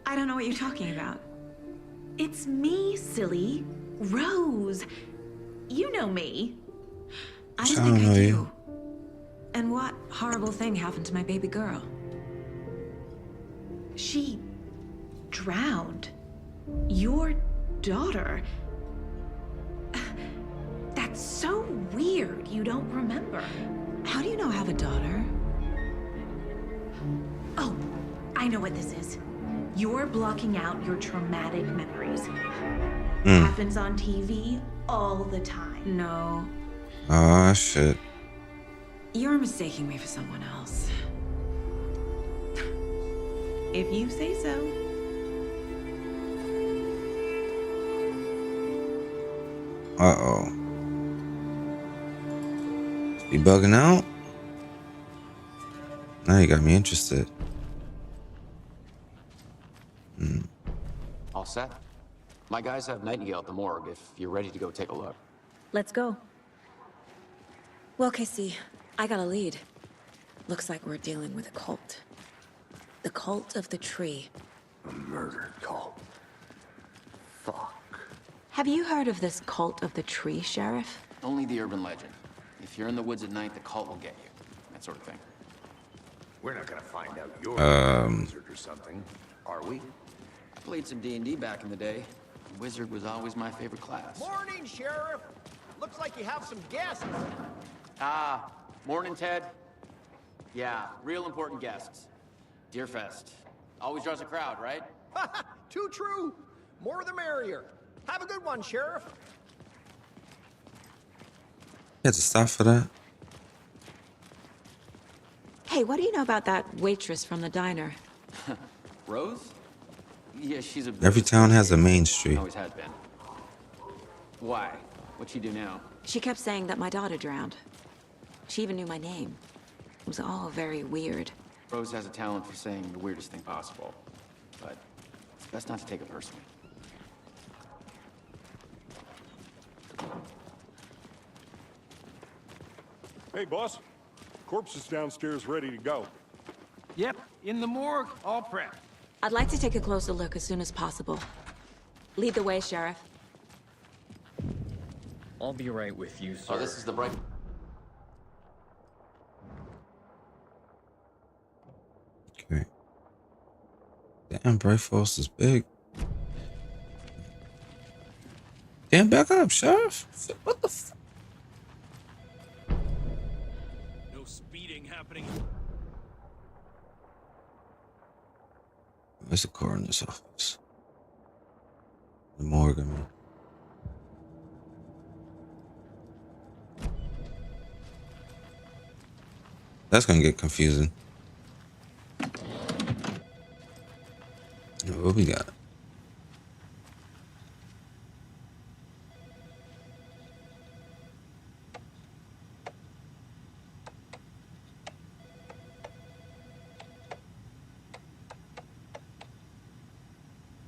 I don't know what you're talking about. It's me, silly. Rose. You know me. I don't think I do. And what horrible thing happened to my baby girl? She drowned. Your daughter. That's so weird you don't remember. How do you know I have a daughter? Oh, I know what this is. You're blocking out your traumatic memories. Happens on TV all the time. No. Ah, shit. You're mistaking me for someone else. If you say so. Uh-oh. You bugging out? Now you got me interested. All set? My guys have Nightingale at the morgue if you're ready to go take a look. Let's go. Well, Casey, I got a lead. Looks like we're dealing with a cult. The cult of the tree. A murder cult. Fuck. Have you heard of this cult of the tree, Sheriff? Only the urban legend. If you're in the woods at night, the cult will get you. That sort of thing. We're not gonna find out you're a wizard or something, are we? I played some D&D back in the day. Wizard was always my favorite class. Morning, Sheriff. Looks like you have some guests. Ah, morning, Ted. Yeah, real important guests. Deerfest. Always draws a crowd, right? Too true. More the merrier. Have a good one, Sheriff. You had to stop for that. Hey, what do you know about that waitress from the diner? Rose? Yeah, she's a... Every town has a main street. Always had been. Why? What'd she do now? She kept saying that my daughter drowned. She even knew my name. It was all very weird. Rose has a talent for saying the weirdest thing possible. But it's best not to take it personally. Hey, boss. Corpse is downstairs ready to go. Yep, in the morgue, all prepped. I'd like to take a closer look as soon as possible. Lead the way, Sheriff. I'll be right with you, sir. Oh, this is the bright... Okay. Damn, Bright Falls is big. Damn, back up, Sheriff. What the f... No speeding happening. Where's the coroner's office? The morgue, I mean. That's gonna get confusing. What we got?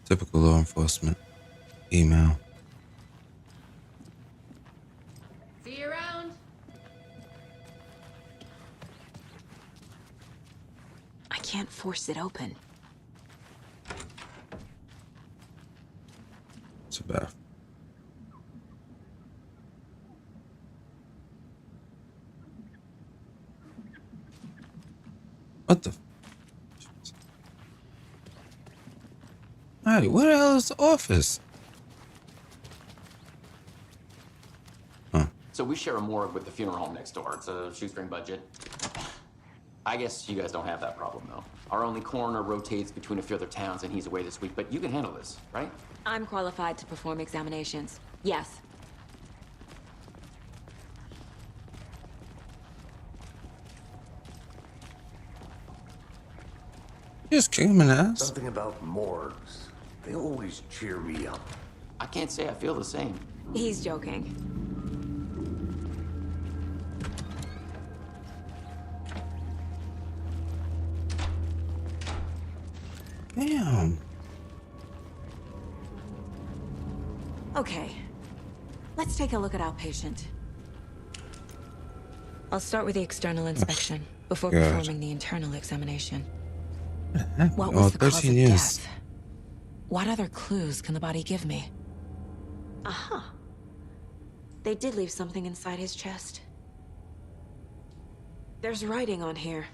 Typical law enforcement. Email. See you around. I can't force it open. It's a bath. What the? Hey, where the hell is the office? So we share a morgue with the funeral home next door. It's a shoestring budget. I guess you guys don't have that problem, though. Our only coroner rotates between a few other towns, and he's away this week, but you can handle this, right? I'm qualified to perform examinations. Yes. Just kick him in the ass. Something about morgues. They always cheer me up. I can't say I feel the same. He's joking. Damn. Okay. Let's take a look at our patient. I'll start with the external inspection before God. performing the internal examination. What Oh, was the cause of 13 years. death? What other clues can the body give me? Aha. They did leave something inside his chest. There's writing on here.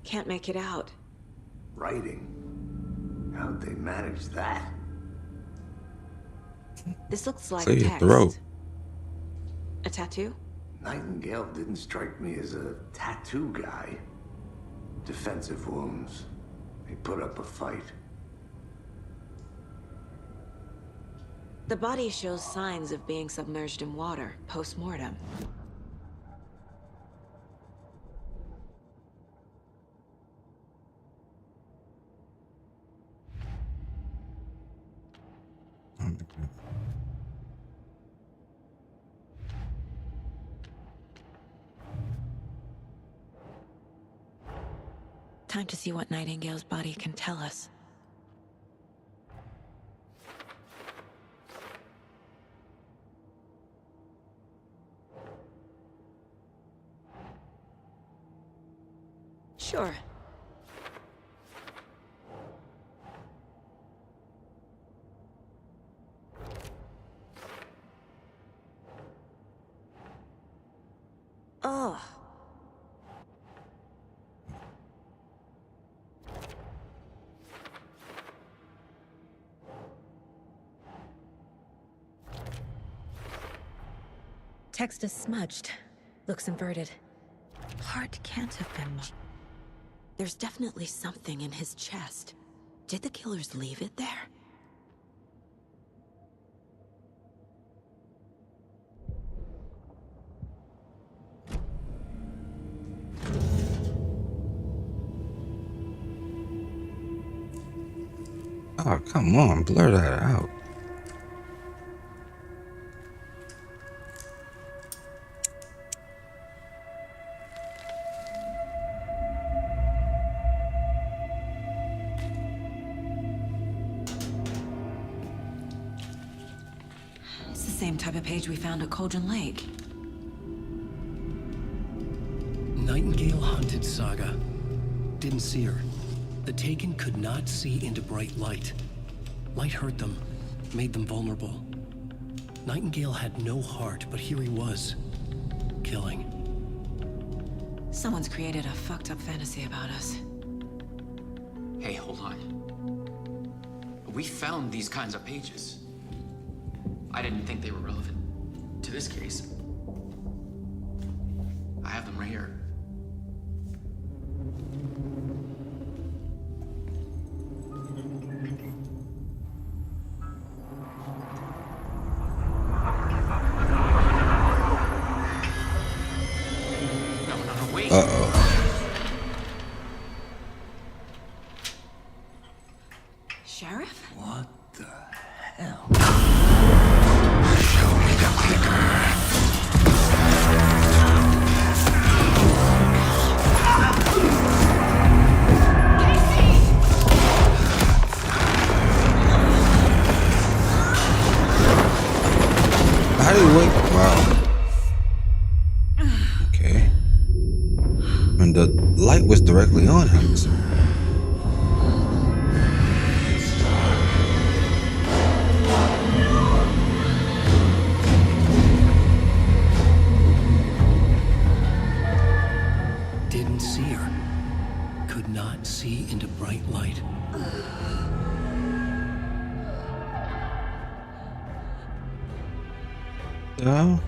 Can't make it out. Writing? How'd they manage that? This looks like Clear your text. throat. A tattoo? Nightingale didn't strike me as a tattoo guy. Defensive wounds. He put up a fight. The body shows signs of being submerged in water post-mortem. Time to see what Nightingale's body can tell us. Sure. Oh. Text is smudged. Looks inverted. Heart can't have been. There's definitely something in his chest. Did the killers leave it there? Oh, come on, blur that out. It's the same type of page we found at Cauldron Lake. Nightingale hunted Saga. Didn't see her. The Taken could not see into bright light. Light hurt them, made them vulnerable. Nightingale had no heart, but here he was, killing. Someone's created a fucked up fantasy about us. Hey, hold on. We found these kinds of pages. I didn't think they were relevant to this case. I have them right here. Sheriff? What the hell? Show me the clicker. How do you wait? Wow. Okay. And the light was directly on him. So. Didn't see her. Could not see into bright light. No.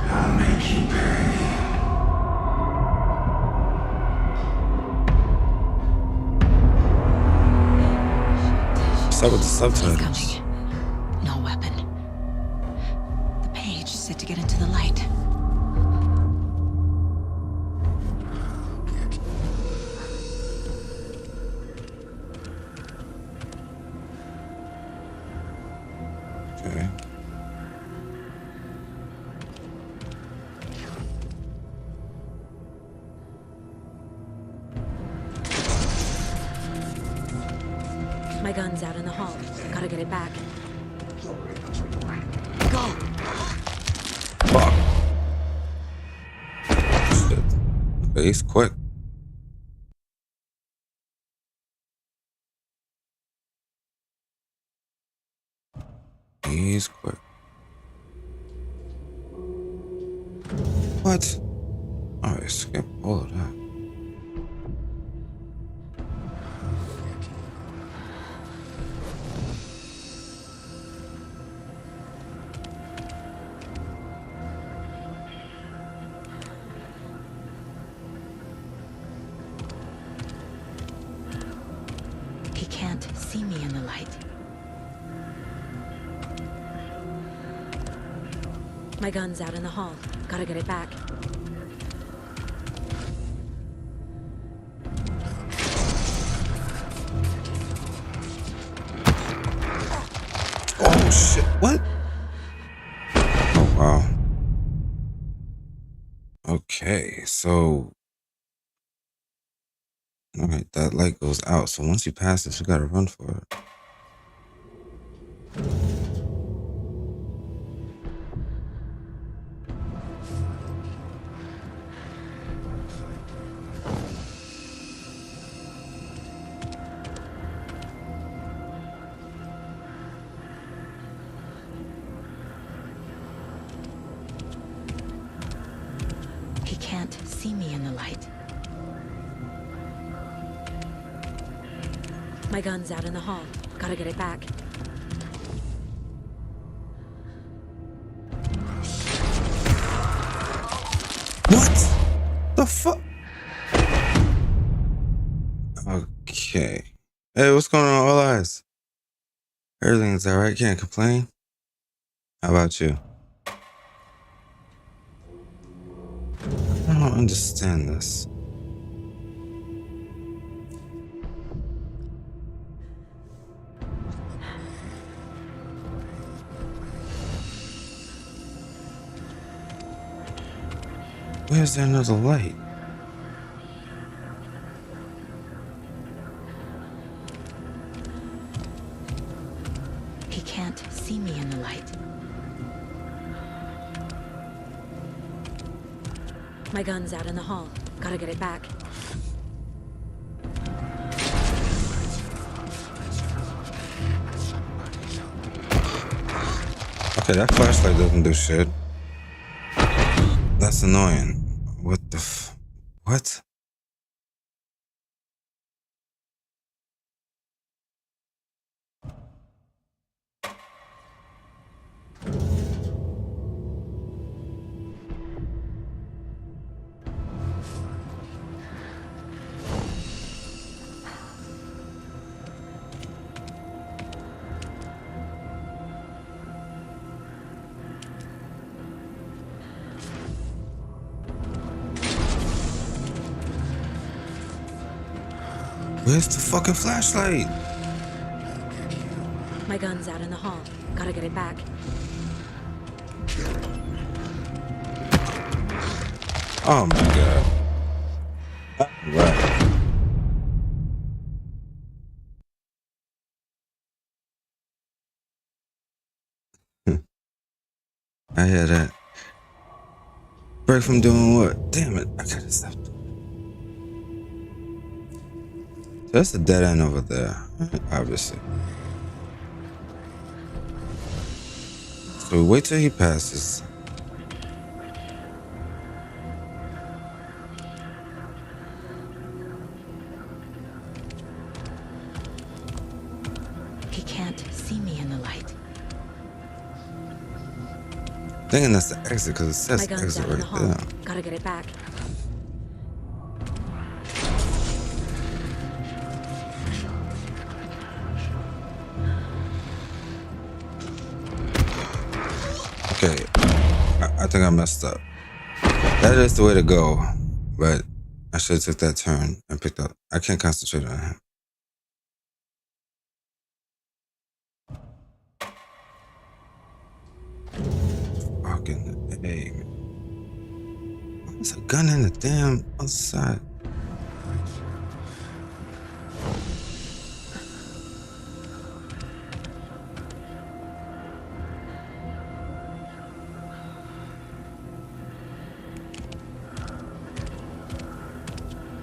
I'll make you pay. What's up with the He's subtitles? coming. No weapon. The page set to get into the light. Okay. My gun's out in the hall. Gotta get it back. Go! Fuck. Shit. Okay, he's quick. He's quick. What? Alright, skip all of that. He can't see me in the light. My gun's out in the hall. Gotta get it back. Oh shit, what? Oh wow. Okay, so alright, that light goes out. So once you pass this, you gotta run for it. He can't see me in the light. My gun's out in the hall. Gotta get it back. What the fuck? Okay. Hey, what's going on, All Eyes? Everything's alright, can't complain. How about you? I don't understand this. Where's there another light? He can't see me in the light. My gun's out in the hall. Gotta get it back. Okay, that flashlight doesn't do shit. That's annoying. What the what? Where's the fucking flashlight? My gun's out in the hall. Gotta get it back. Oh my god. Right. I hear that. Break from doing what? Damn it, I gotta stop doing it. That's a dead end over there, obviously. So we wait till he passes. He can't see me in the light. Thinking that's the exit because it says My gun's exit out in the right hall. there. Gotta get it back. Okay, I think I messed up. That is the way to go, but I should have took that turn and picked up. I can't concentrate on him. Fucking hey, man. There's a gun in the damn other side.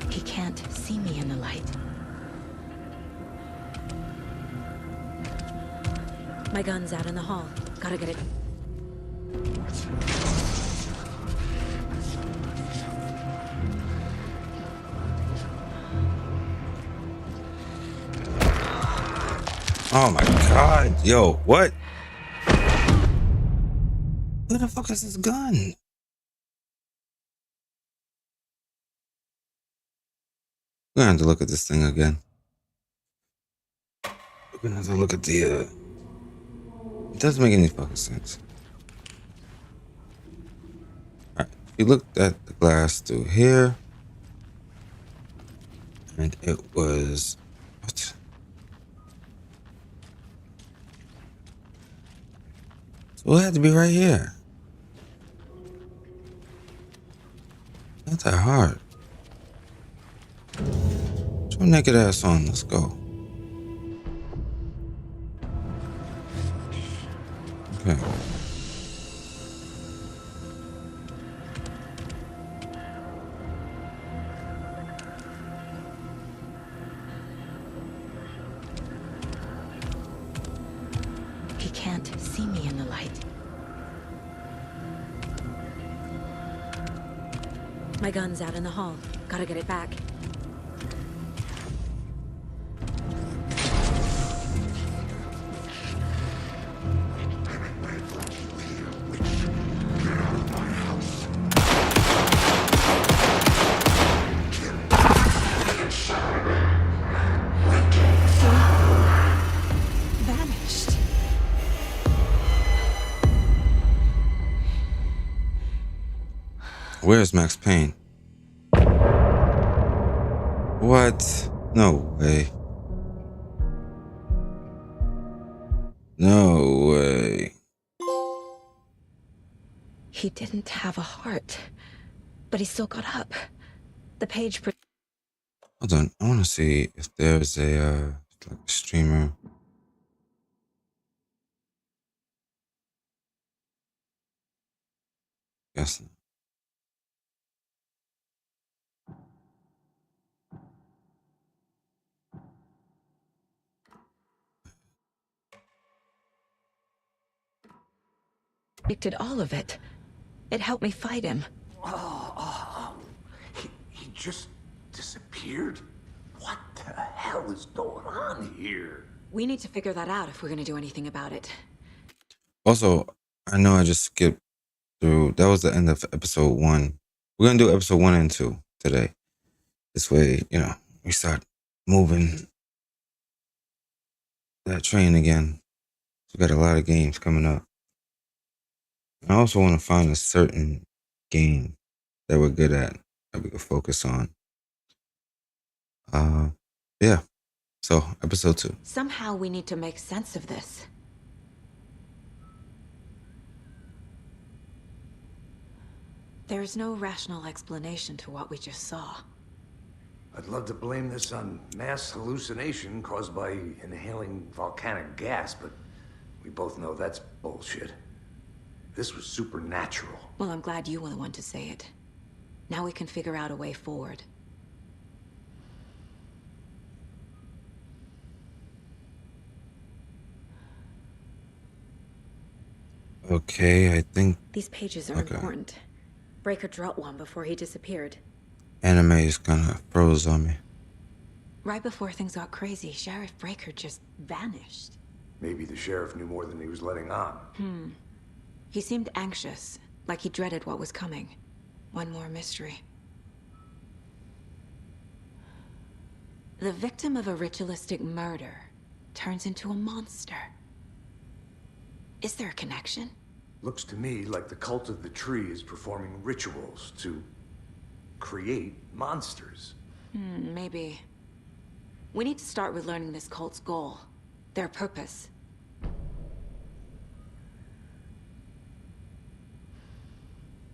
He can't see me in the light. My gun's out in the hall. Gotta get it. Oh my god, yo, what? Where the fuck is this gun? We're gonna have to look at this thing again. We're gonna have to look at the, it doesn't make any fucking sense. Alright, you looked at the glass through here. And it was, what? So it had to be right here. Not that hard. Put your naked ass on, let's go. Okay. He can't see me in the light. My gun's out in the hall. Gotta get it back. Vanished. Where's Max Payne? What? No way. No way. He didn't have a heart. But he still got up. The page... Hold on. I want to see if there's a like a streamer. Yes. Predicted all of it. It helped me fight him. He just disappeared? What the hell is going on here? We need to figure that out if we're gonna do anything about it. Also, I know I just skipped through. That was the end of episode 1. We're gonna do episode 1 and 2 today. This way, you know, we start moving that train again. We got a lot of games coming up. I also want to find a certain game that we're good at that we can focus on. Yeah. So episode 2. Somehow we need to make sense of this. There's no rational explanation to what we just saw. I'd love to blame this on mass hallucination caused by inhaling volcanic gas, but we both know that's bullshit. This was supernatural. Well, I'm glad you were the one to say it. Now we can figure out a way forward. Okay, I think These pages are important. Breaker dropped one before he disappeared. anime is kind of froze on me. Right before things got crazy, Sheriff Breaker just vanished. Maybe the sheriff knew more than he was letting on. He seemed anxious, like he dreaded what was coming. One more mystery. The victim of a ritualistic murder turns into a monster. Is there a connection? Looks to me like the cult of the tree is performing rituals to create monsters. Maybe. We need to start with learning this cult's goal, their purpose.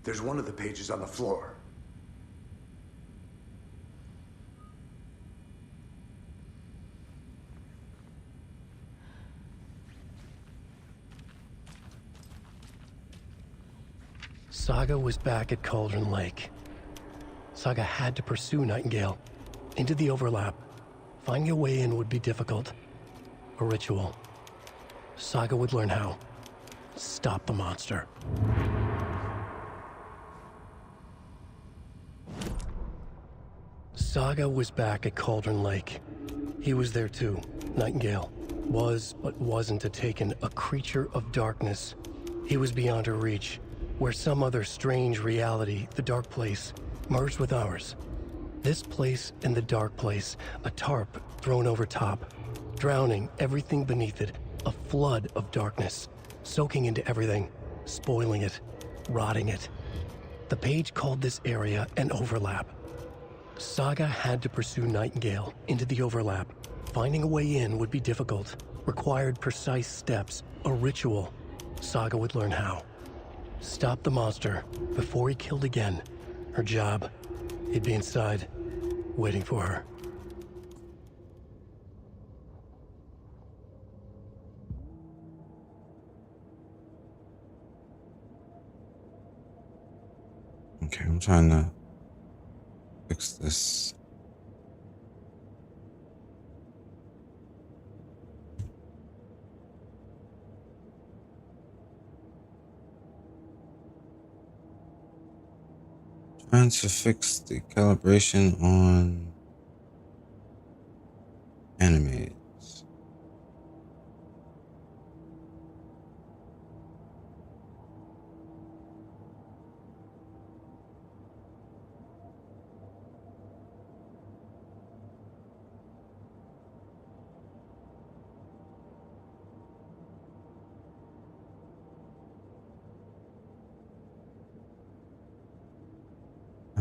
There's one of the pages on the floor. Saga was back at Cauldron Lake. Saga had to pursue Nightingale into the overlap. Finding a way in would be difficult. A ritual. Saga would learn how. Stop the monster. Saga was back at Cauldron Lake. He was there too. Nightingale was, but wasn't a Taken, a creature of darkness. He was beyond her reach, where some other strange reality, the dark place, merged with ours. This place and the dark place, a tarp thrown over top, drowning everything beneath it, a flood of darkness, soaking into everything, spoiling it, rotting it. The page called this area an overlap. Saga had to pursue Nightingale into the overlap. Finding a way in would be difficult, required precise steps, a ritual. Saga would learn how. Stop the monster before he killed again. Her job, he'd be inside, waiting for her. Okay, I'm trying to fix this. Trying to fix the calibration on animes.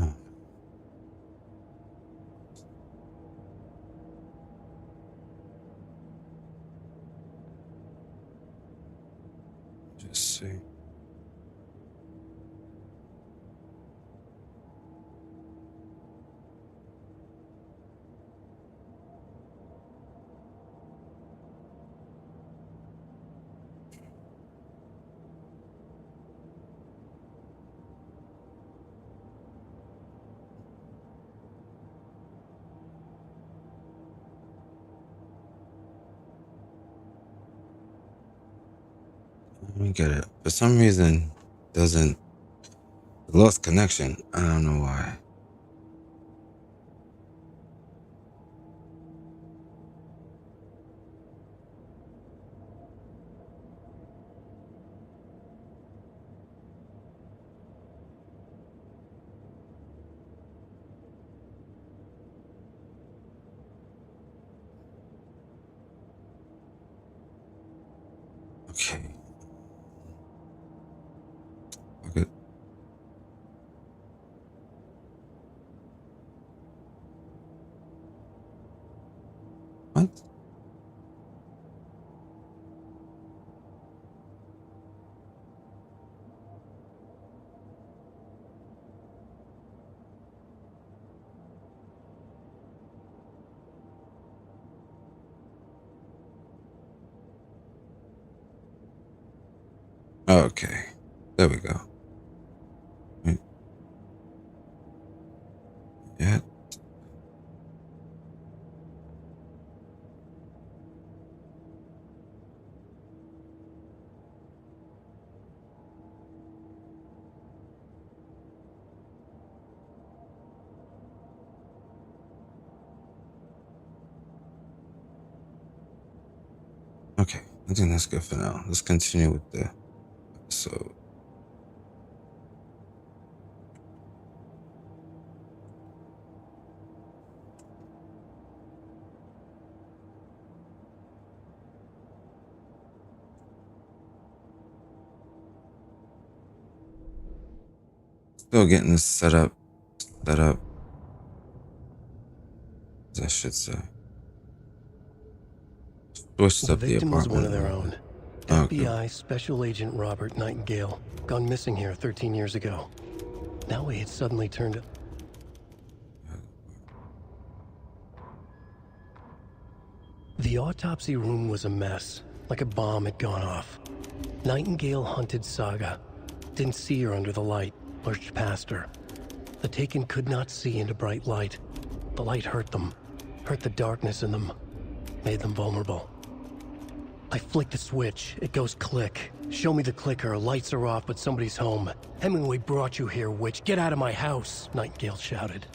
Oh. Just see. me get it. For some reason, doesn't lost connection. I don't know why. Okay. Okay. What? Okay. There we go. Wait. Yeah. Okay, I think that's good for now. Let's continue with the episode. Still getting this set up, as I should say. Switched The up the victim was one of apartment. their own. Okay. FBI Special Agent Robert Nightingale, gone missing here 13 years ago. Now he had suddenly turned... The autopsy room was a mess, like a bomb had gone off. Nightingale hunted Saga. Didn't see her under the light, lurched past her. The Taken could not see into bright light. The light hurt them, hurt the darkness in them, made them vulnerable. I flick the switch, it goes click. Show me the clicker, lights are off, but somebody's home. Hemingway brought you here, witch. Get out of my house, Nightingale shouted.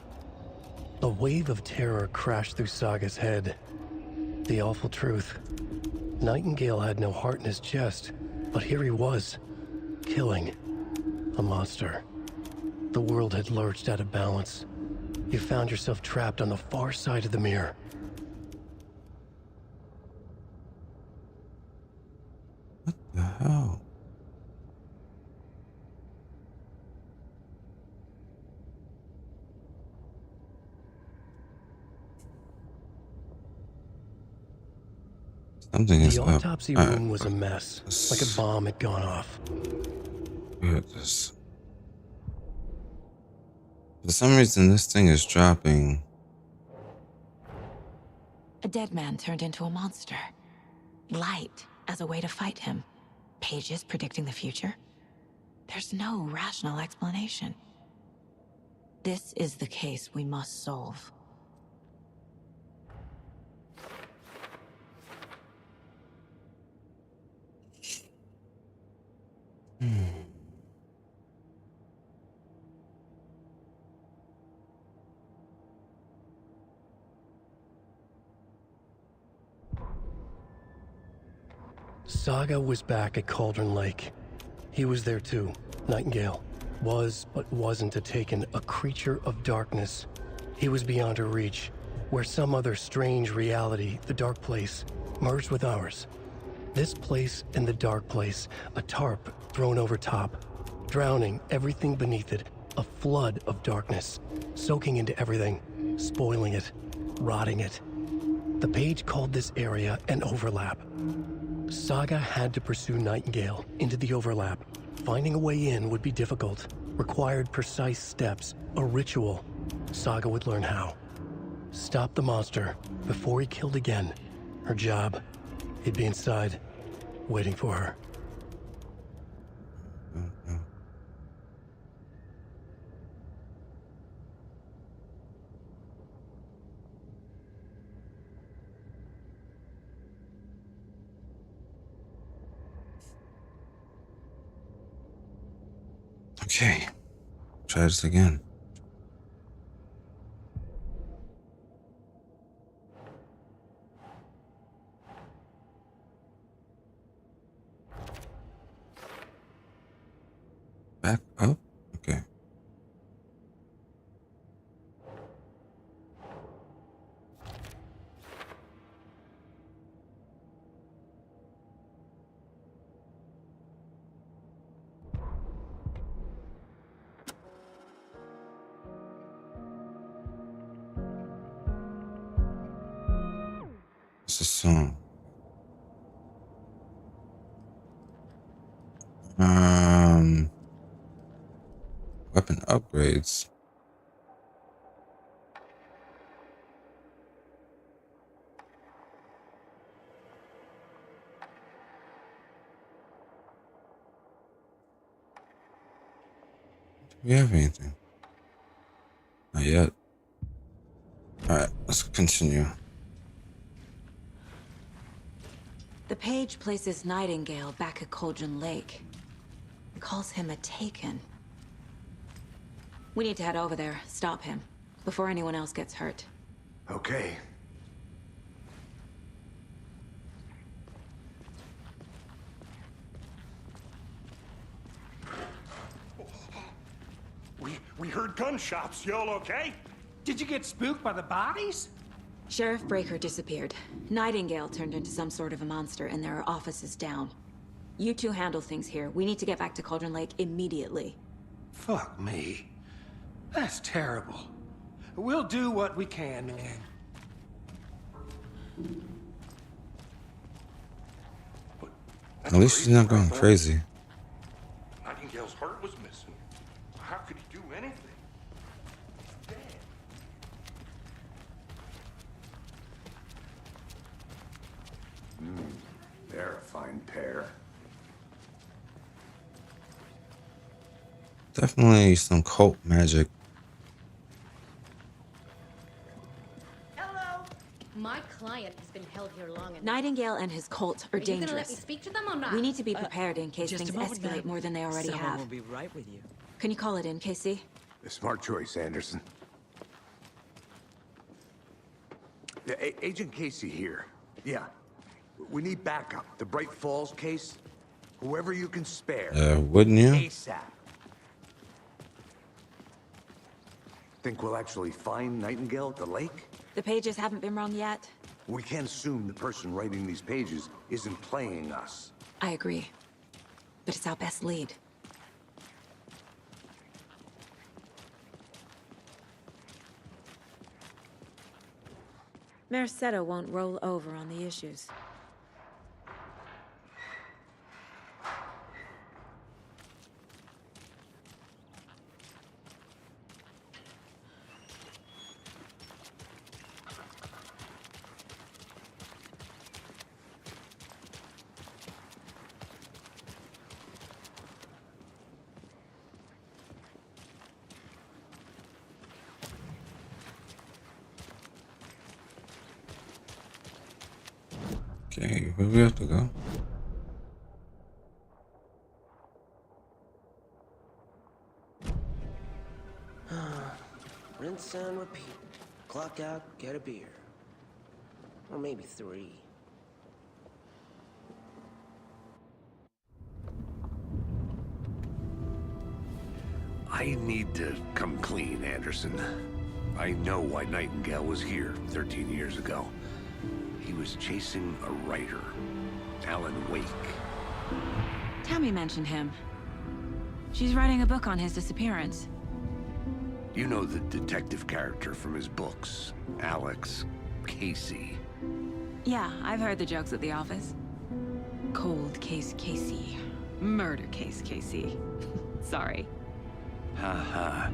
A wave of terror crashed through Saga's head. The awful truth. Nightingale had no heart in his chest, but here he was, killing a monster. The world had lurched out of balance. You found yourself trapped on the far side of the mirror. What the hell? Something is up. The autopsy room was a mess, like a bomb had gone off. Goodness. For some reason, this thing is dropping. A dead man turned into a monster. Light as a way to fight him. Pages predicting the future. There's no rational explanation. This is the case we must solve. Saga was back at Cauldron Lake. He was there too. Nightingale was, but wasn't a Taken, a creature of darkness. He was beyond her reach, where some other strange reality, the dark place, merged with ours. This place and the dark place, a tarp thrown over top, drowning everything beneath it, a flood of darkness, soaking into everything, spoiling it, rotting it. The page called this area an overlap. Saga had to pursue Nightingale into the overlap. Finding a way in would be difficult, required precise steps, a ritual. Saga would learn how. Stop the monster before he killed again. Her job. He'd be inside, waiting for her. Okay. Try this again. Back up? Okay. It's a song. Weapon upgrades. Do we have anything? Not yet. Alright, let's continue. The page places Nightingale back at Cauldron Lake. It calls him a Taken. We need to head over there, stop him, before anyone else gets hurt. Okay. We heard gunshots. Y'all okay? Did you get spooked by the bodies? Sheriff Breaker disappeared. Nightingale turned into some sort of a monster, and there are offices down. You two handle things here. We need to get back to Cauldron Lake immediately. Fuck me. That's terrible. We'll do what we can, man. At least she's not going crazy. Nightingale's heart was missing. How could he do anything? He's dead. They're a fine pair. Definitely some cult magic. Hello. My client has been held here long enough. Nightingale and his cult are Are you gonna let dangerous. me speak to them or not? We need to be prepared in case just things a moment, escalate ma'am. more than they already Someone have. will be right with you. Can you call it in, Casey? A smart choice, Anderson. Yeah, Agent Casey here. Yeah. We need backup. The Bright Falls case. Whoever you can spare. Wouldn't you? ASAP. Think we'll actually find Nightingale at the lake? The pages haven't been wrong yet. We can't assume the person writing these pages isn't playing us. I agree. But it's our best lead. Mercado won't roll over on the issues. Okay, where do we have to go? Rinse and repeat. Clock out, get a beer. Or maybe 3. I need to come clean, Anderson. I know why Nightingale was here 13 years ago. He was chasing a writer, Alan Wake. Tammy mentioned him. She's writing a book on his disappearance. You know the detective character from his books, Alex Casey. Yeah, I've heard the jokes at the office. Cold case Casey. Murder case Casey. Sorry. Haha.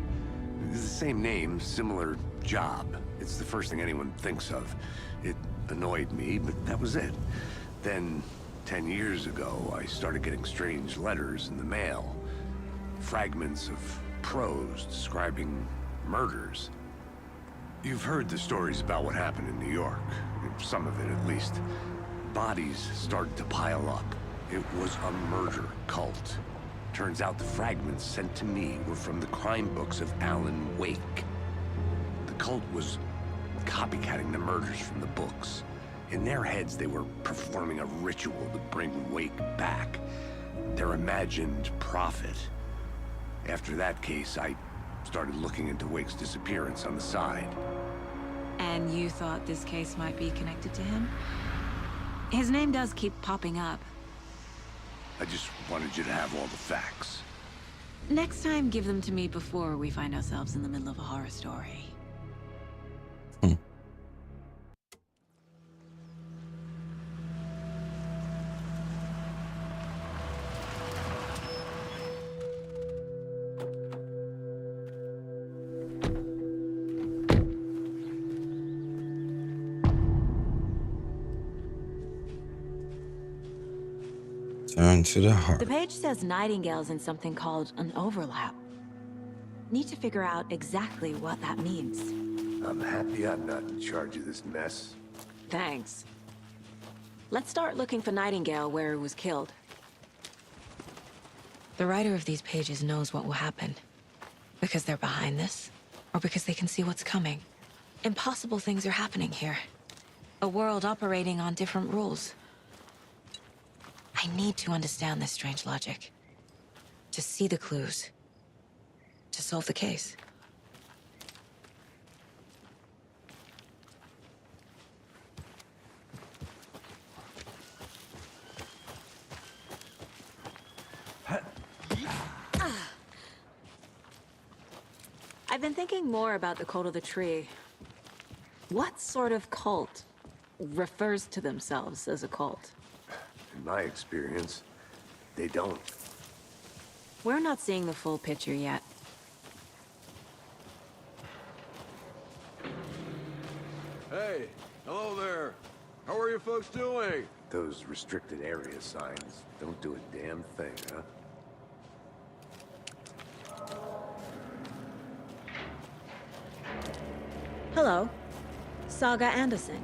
It's the same name, similar job. It's the first thing anyone thinks of. It annoyed me, but that was it. Then, 10 years ago, I started getting strange letters in the mail. Fragments of prose describing murders. You've heard the stories about what happened in New York. Some of it, at least. Bodies started to pile up. It was a murder cult. Turns out the fragments sent to me were from the crime books of Alan Wake. The cult was copycatting the murders from the books. In their heads, they were performing a ritual to bring Wake back. Their imagined prophet. After that case, I started looking into Wake's disappearance on the side. And you thought this case might be connected to him? His name does keep popping up. I just wanted you to have all the facts. Next time, give them to me before we find ourselves in the middle of a horror story. Turn to the heart. The page says Nightingale's in something called an overlap. Need to figure out exactly what that means. I'm happy I'm not in charge of this mess. Thanks. Let's start looking for Nightingale where he was killed. The writer of these pages knows what will happen. Because they're behind this, or because they can see what's coming. Impossible things are happening here. A world operating on different rules. I need to understand this strange logic. To see the clues. To solve the case. I've been thinking more about the cult of the tree. What sort of cult refers to themselves as a cult? In my experience, they don't. We're not seeing the full picture yet. Hey, hello there. How are you folks doing? Those restricted area signs don't do a damn thing, huh? Hello. Saga Anderson.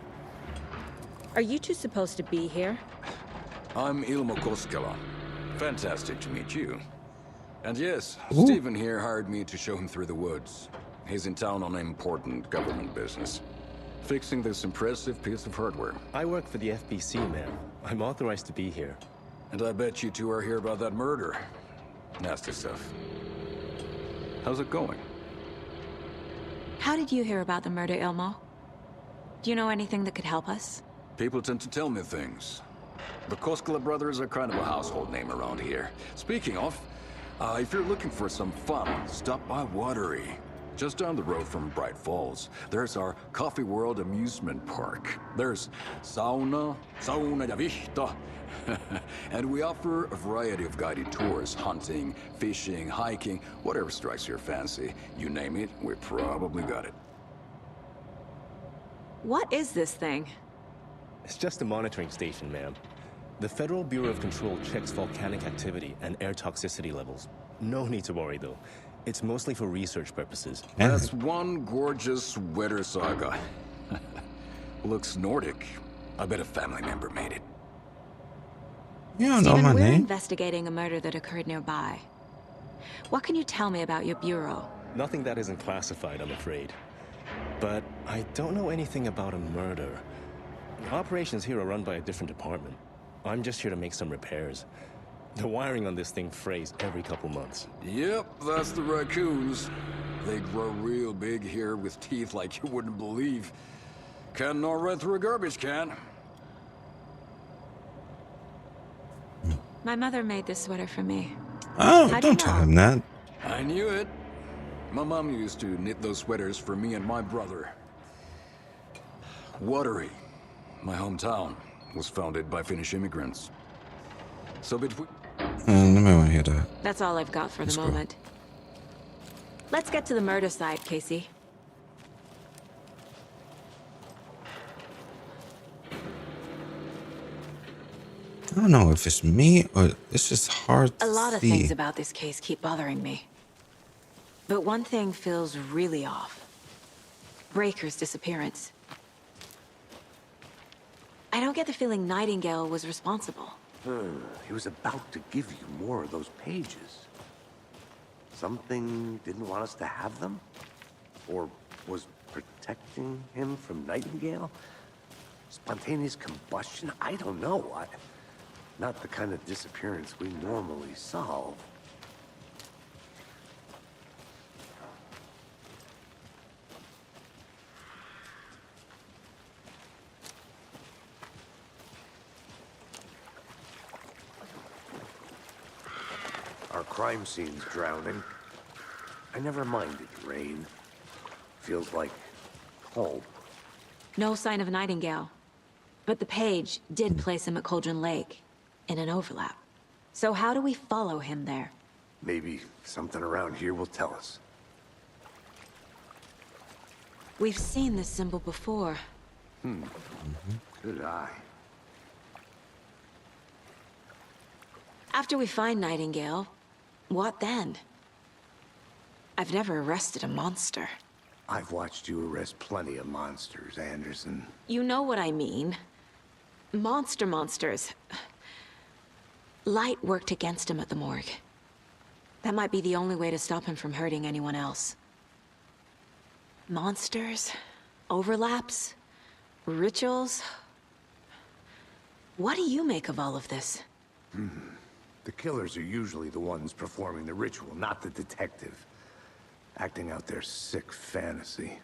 Are you two supposed to be here? I'm Ilmo Koskela. Fantastic to meet you. And yes, Stephen here hired me to show him through the woods. He's in town on important government business. Fixing this impressive piece of hardware. I work for the FBC, ma'am. I'm authorized to be here. And I bet you two are here about that murder. Nasty stuff. How's it going? How did you hear about the murder, Ilmo? Do you know anything that could help us? People tend to tell me things. The Koskela brothers are kind of a household name around here. Speaking of, if you're looking for some fun, stop by Watery. Just down the road from Bright Falls, there's our Coffee World amusement park. There's sauna ja vihta. And we offer a variety of guided tours, hunting, fishing, hiking, whatever strikes your fancy. You name it, we probably got it. What is this thing? It's just a monitoring station, ma'am. The Federal Bureau of Control checks volcanic activity and air toxicity levels. No need to worry, though. It's mostly for research purposes. That's one gorgeous weather saga. Looks Nordic. I bet a family member made it. You don't know Stephen, my we're name. investigating a murder that occurred nearby. What can you tell me about your bureau? Nothing that isn't classified, I'm afraid. But I don't know anything about a murder. Operations here are run by a different department. I'm just here to make some repairs. The wiring on this thing frays every couple months. Yep, that's the raccoons. They grow real big here with teeth like you wouldn't believe. Can not run through a garbage can. My mother made this sweater for me. Oh, How do you don't tell know? him that. I knew it. My mom used to knit those sweaters for me and my brother. Watery, my hometown, was founded by Finnish immigrants. So between... Let me want to hear that. That's all I've got for Let's the go. moment. Let's get to the murder site, Casey. I don't know if it's me or it's just hard to A lot of see. things about this case keep bothering me. But one thing feels really off. Breaker's disappearance. I don't get the feeling Nightingale was responsible. He was about to give you more of those pages. Something didn't want us to have them? Or was protecting him from Nightingale? Spontaneous combustion? I don't know. Not the kind of disappearance we normally solve. Our crime scene's drowning. I never minded rain. Feels like home. No sign of Nightingale. But the page did place him at Cauldron Lake, in an overlap. So how do we follow him there? Maybe something around here will tell us. We've seen this symbol before. Good eye. After we find Nightingale, what then? I've never arrested a monster. I've watched you arrest plenty of monsters, Anderson. You know what I mean. Monsters. Light worked against him at the morgue. That might be the only way to stop him from hurting anyone else. Monsters? Overlaps? Rituals? What do you make of all of this? The killers are usually the ones performing the ritual, not the detective. Acting out their sick fantasy.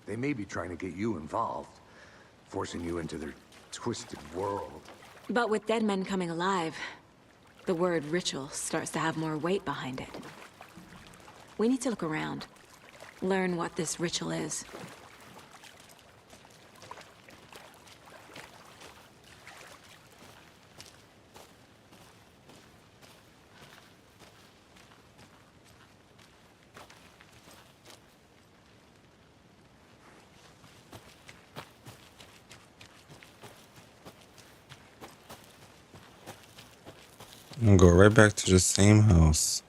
They may be trying to get you involved, forcing you into their twisted world. But with dead men coming alive, the word ritual starts to have more weight behind it. We need to look around, learn what this ritual is. I'm gonna go right back to the same house.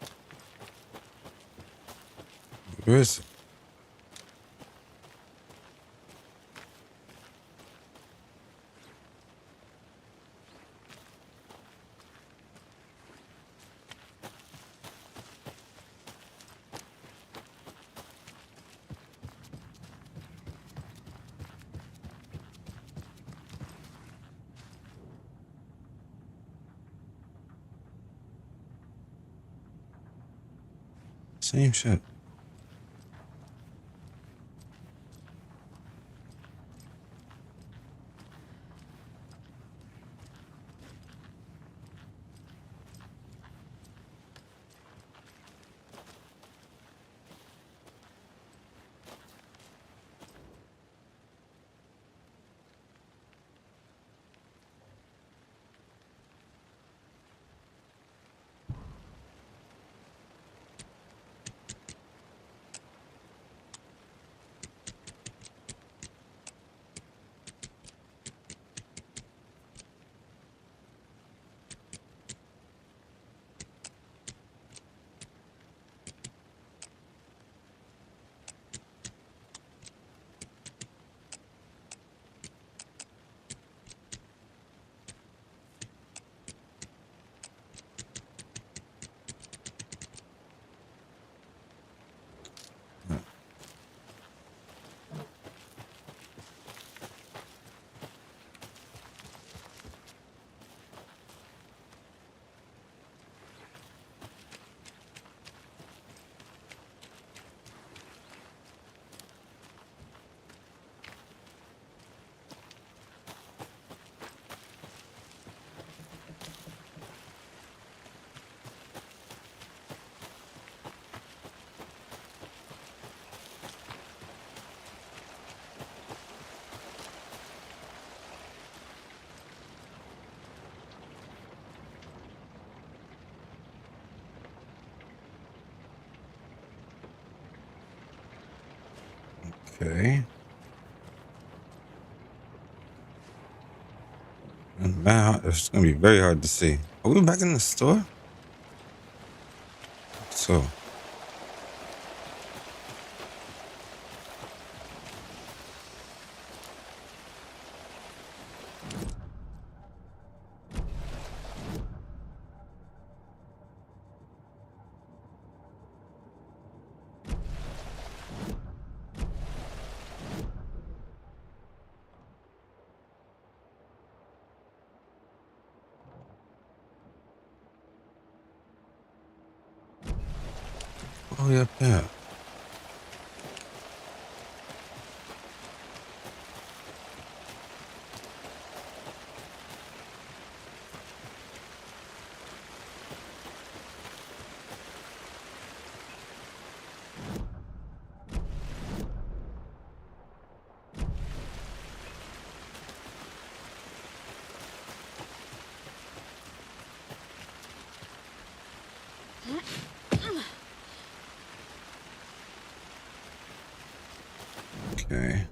Where is it? Same shit. Okay. And man, it's gonna be very hard to see. Are we back in the store? So. hell we up there? Okay.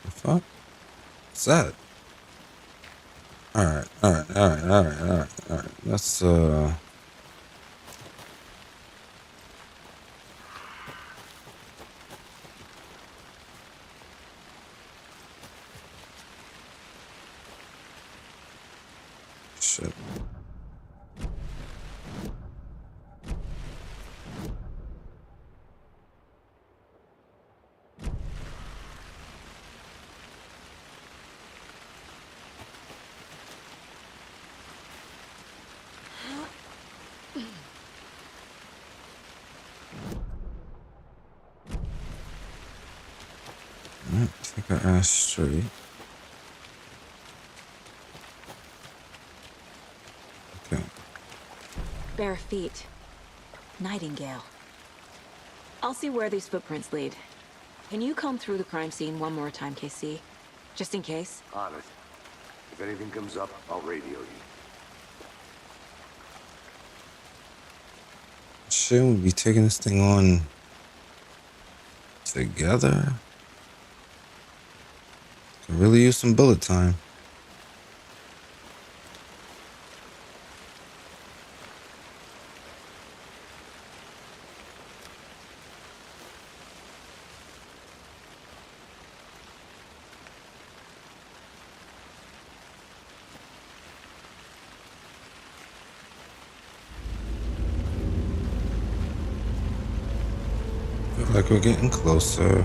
The fuck? What's that? Alright. Let's shit. Alright, take our ass straight. Okay. Bare feet. Nightingale. I'll see where these footprints lead. Can you comb through the crime scene one more time, KC? Just in case? On it. If anything comes up, I'll radio you. Shouldn't we be taking this thing on together? Could really use some bullet time. Feel like we're getting closer.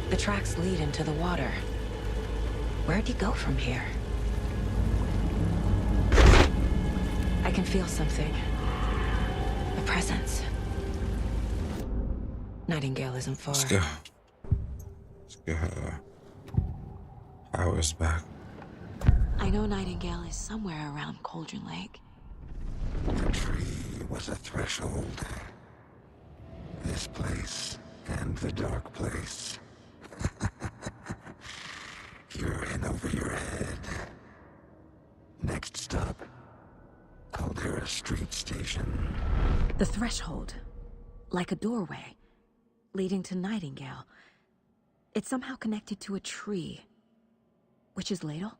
The tracks lead into the water. Where'd you go from here? I can feel something. A presence. Nightingale isn't far. Let's go. Let's get her powers back. I know Nightingale is somewhere around Cauldron Lake. The tree was a threshold. This place and the dark place. You're in over your head. Next stop, Caldera Street Station. The threshold. Like a doorway. Leading to Nightingale. It's somehow connected to a tree. Witch's Ladle?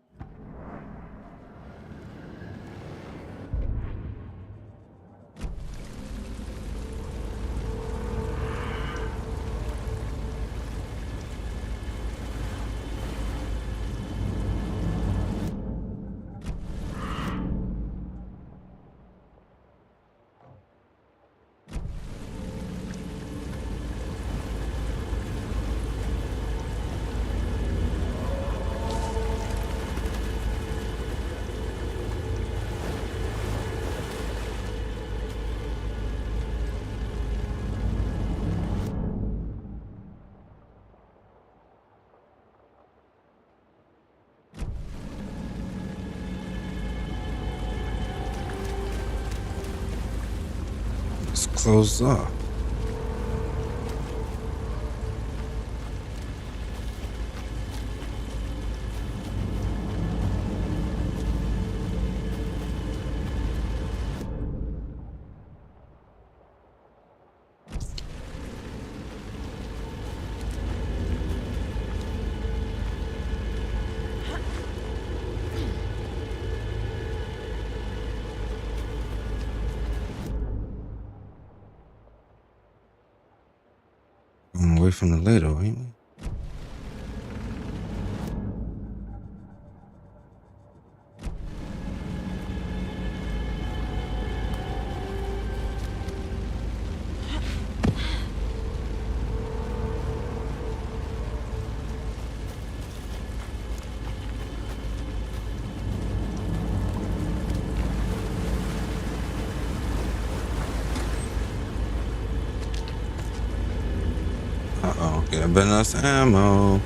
It's closed off. away from the ladle, ain't we? Uh-oh, getting enough ammo.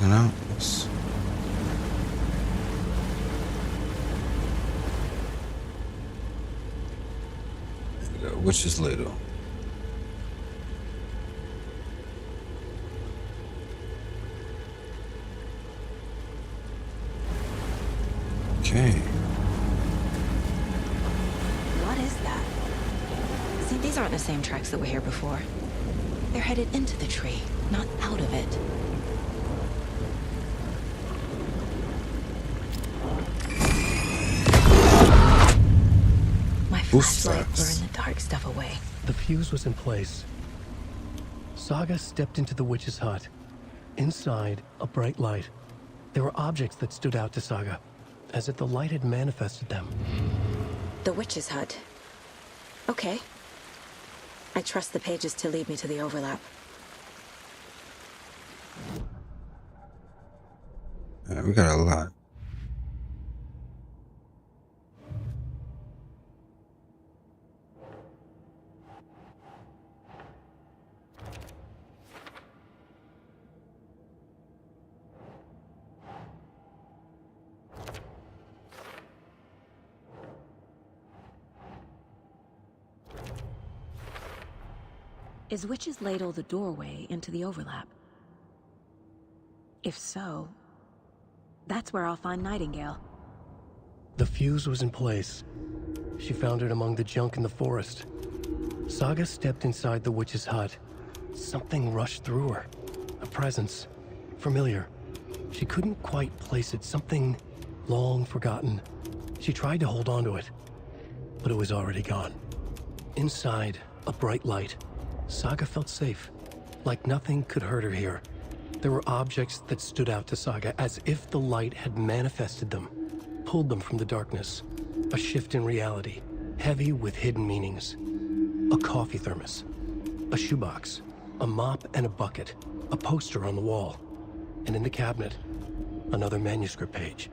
You know, which is ladle. Okay. What is that? See, these aren't the same tracks that were here before. They're headed into the tree, not out of it. My flashlight burned the dark stuff away. The fuse was in place. Saga stepped into the witch's hut. Inside, a bright light. There were objects that stood out to Saga, as if the light had manifested them. The witch's hut. Okay. I trust the pages to lead me to the overlap. We got a lot. Is Witch's Ladle the doorway into the overlap? If so, that's where I'll find Nightingale. The fuse was in place. She found it among the junk in the forest. Saga stepped inside the witch's hut. Something rushed through her. A presence. Familiar. She couldn't quite place it. Something long forgotten. She tried to hold on to it, but it was already gone. Inside, a bright light. Saga felt safe, like nothing could hurt her here. There were objects that stood out to Saga, as if the light had manifested them, pulled them from the darkness. A shift in reality, heavy with hidden meanings. A coffee thermos, a shoebox, a mop and a bucket, a poster on the wall, and in the cabinet, another manuscript page.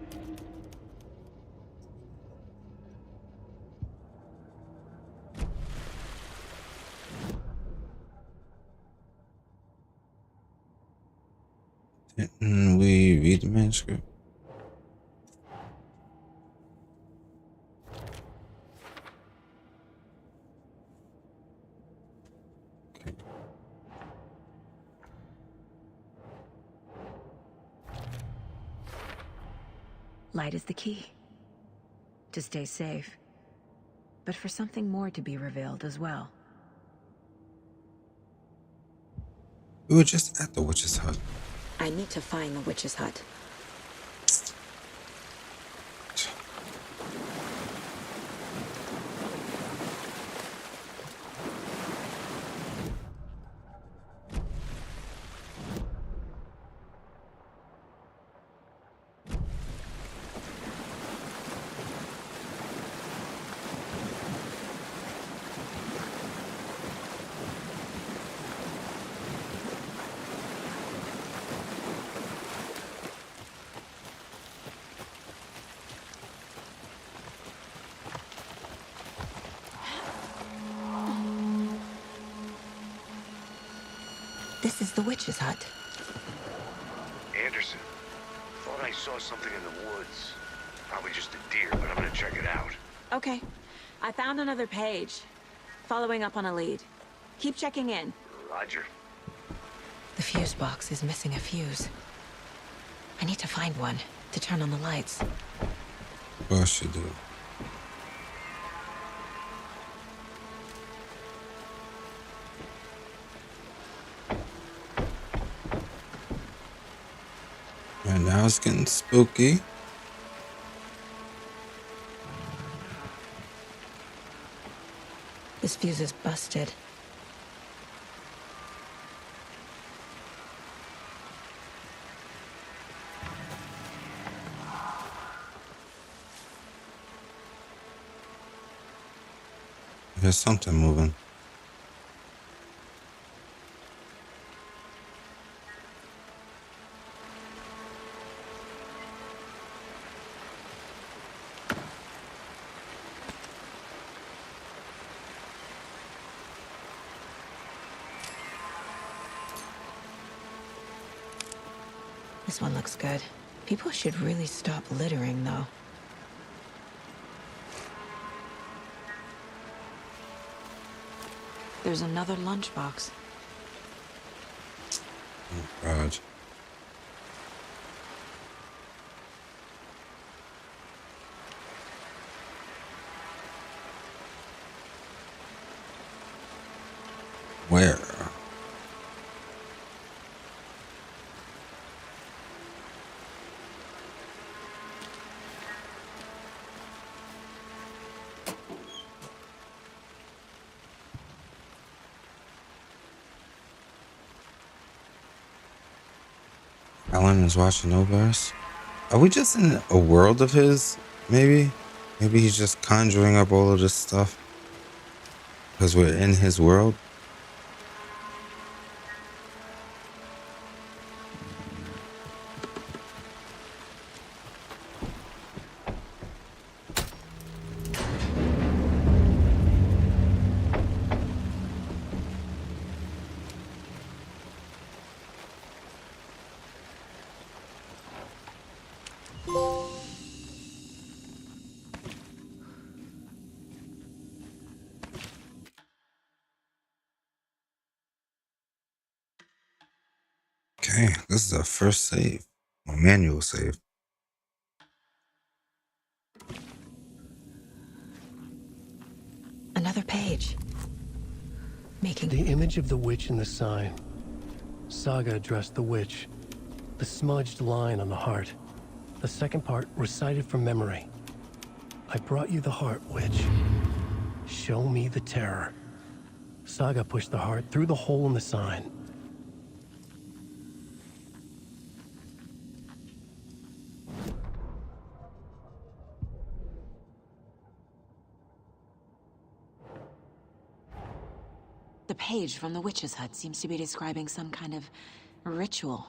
Didn't we read the manuscript? Okay. Light is the key. To stay safe. But for something more to be revealed as well. We were just at the witch's hut. I need to find the witch's hut. This is the witch's hut. Anderson, thought I saw something in the woods. Probably just a deer, but I'm gonna check it out. Okay. I found another page. Following up on a lead. Keep checking in. Roger. The fuse box is missing a fuse. I need to find one to turn on the lights. Of course you do. Right now it's getting spooky. This fuse is busted. There's something moving. This one looks good. People should really stop littering, though. There's another lunchbox. Oh, God. Where? Alan is watching over us. Are we just in a world of his? Maybe? Maybe he's just conjuring up all of this stuff because we're in his world. Okay, this is our first save. A manual save. Another page. Making the image of the witch in the sign. Saga addressed the witch. The smudged line on the heart. The second part recited from memory. I brought you the heart, witch. Show me the terror. Saga pushed the heart through the hole in the sign. The page from the witch's hut seems to be describing some kind of ritual.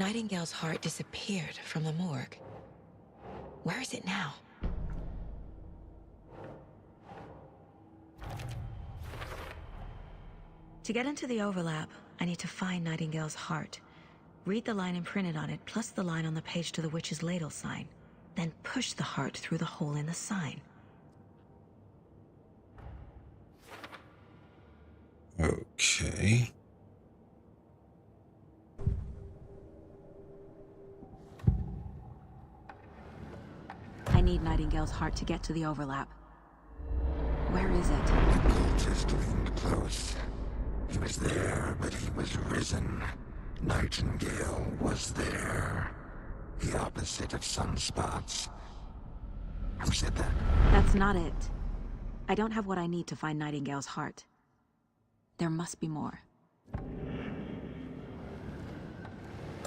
Nightingale's heart disappeared from the morgue. Where is it now? To get into the overlap, I need to find Nightingale's heart. Read the line imprinted on it, plus the line on the page to the witch's ladle sign. Then push the heart through the hole in the sign. Okay. I need Nightingale's heart to get to the overlap. Where is it? The cultist leaned close. He was there, but he was risen. Nightingale was there. The opposite of sunspots. Who said that? That's not it. I don't have what I need to find Nightingale's heart. There must be more.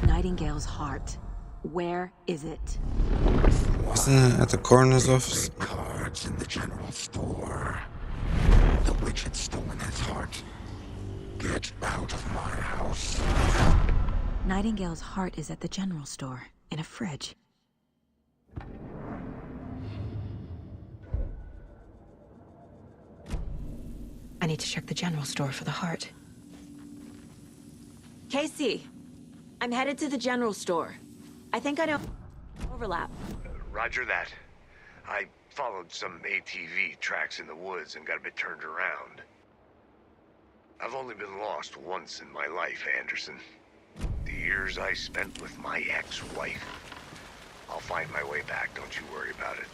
Nightingale's heart. Where is it? Isn't it at the coroner's office? Cards in the general store. The witch had stolen his heart. Get out of my house. Nightingale's heart is at the general store, in a fridge. I need to check the general store for the heart. Casey! I'm headed to the general store. I think I know overlap. Roger that. I followed some ATV tracks in the woods and got a bit turned around. I've only been lost once in my life, Anderson. The years I spent with my ex-wife. I'll find my way back, don't you worry about it.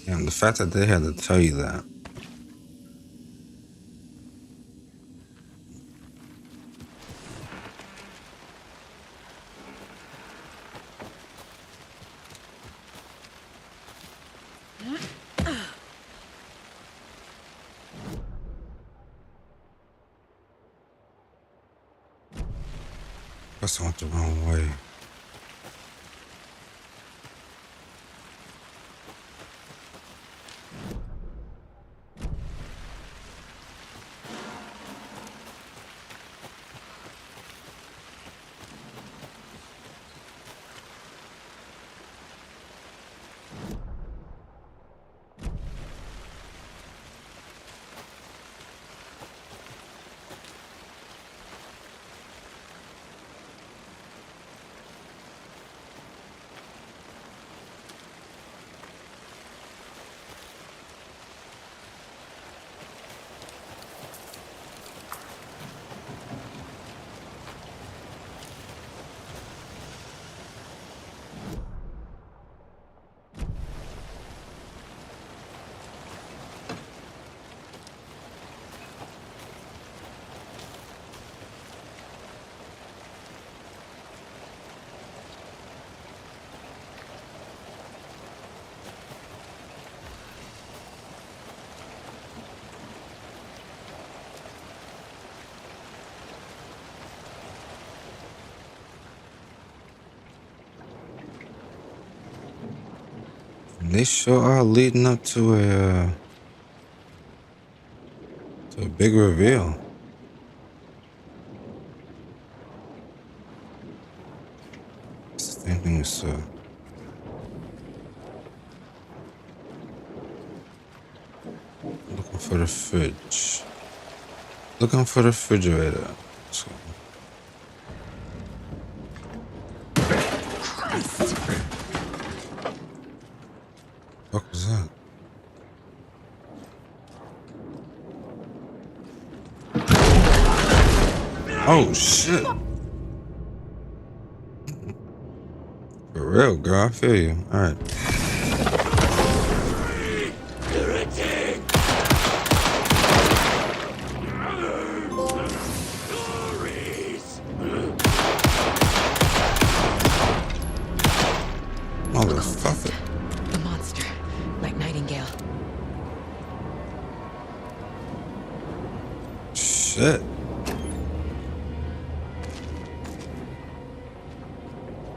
And the fact that they had to tell you that. Guess I went the wrong way. They sure are leading up to a big reveal. Same thing we saw. Looking for the fridge. Looking for the refrigerator. So. Christ! What was that? Oh shit! For real, girl. I feel you. All right. Motherfucker. The monster, like Nightingale. Shit.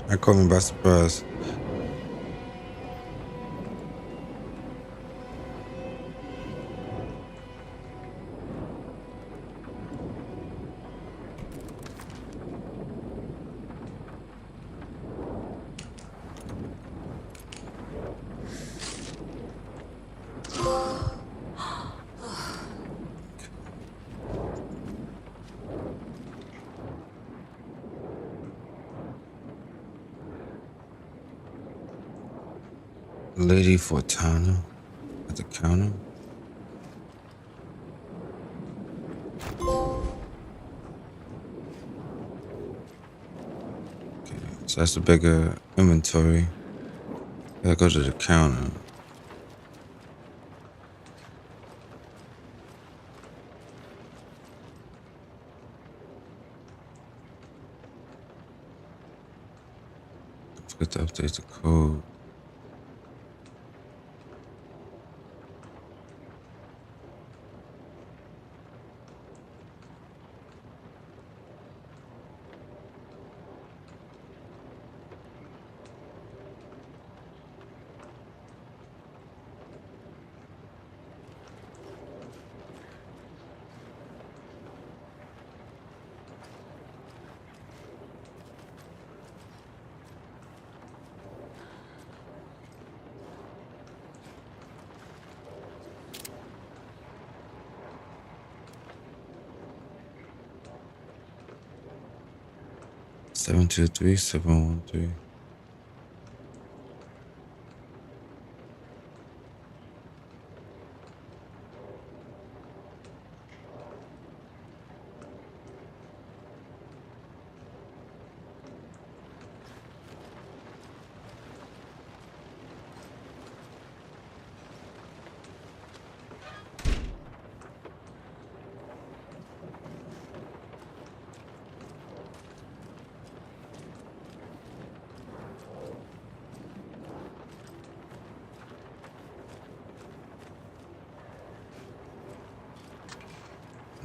That caught me by surprise. Lady Fortana at the counter. Okay, so that's a bigger inventory. Gotta go to the counter. Don't forget to update the code. 723-713.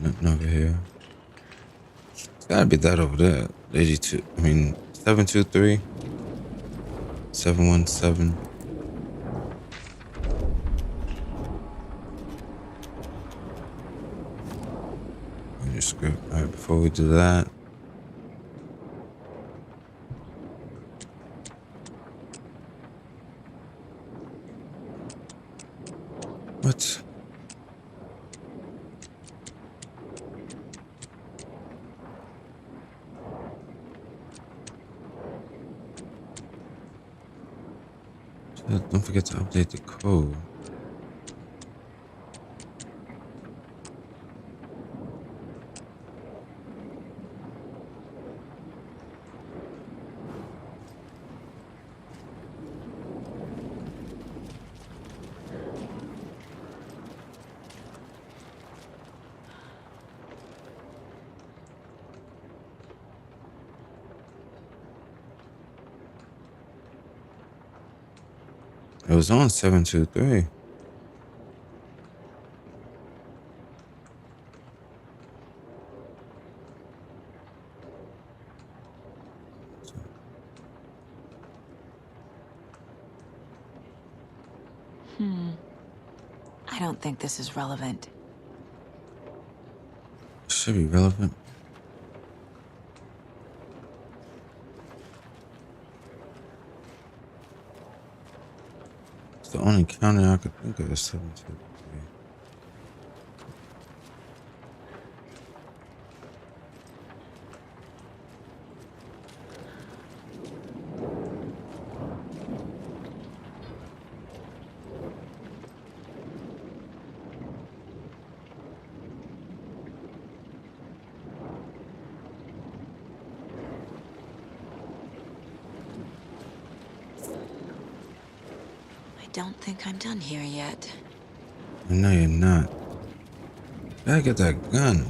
Nothing over here. It's gotta be that over there. 82. I mean 723. 717. Manuscript. Alright, before we do that. What? Don't forget to update the code. It was on 723. I don't think this is relevant. Should be relevant. It's the only counter I could think of is 723. I don't think I'm done here yet. No, you're not. Gotta get that gun.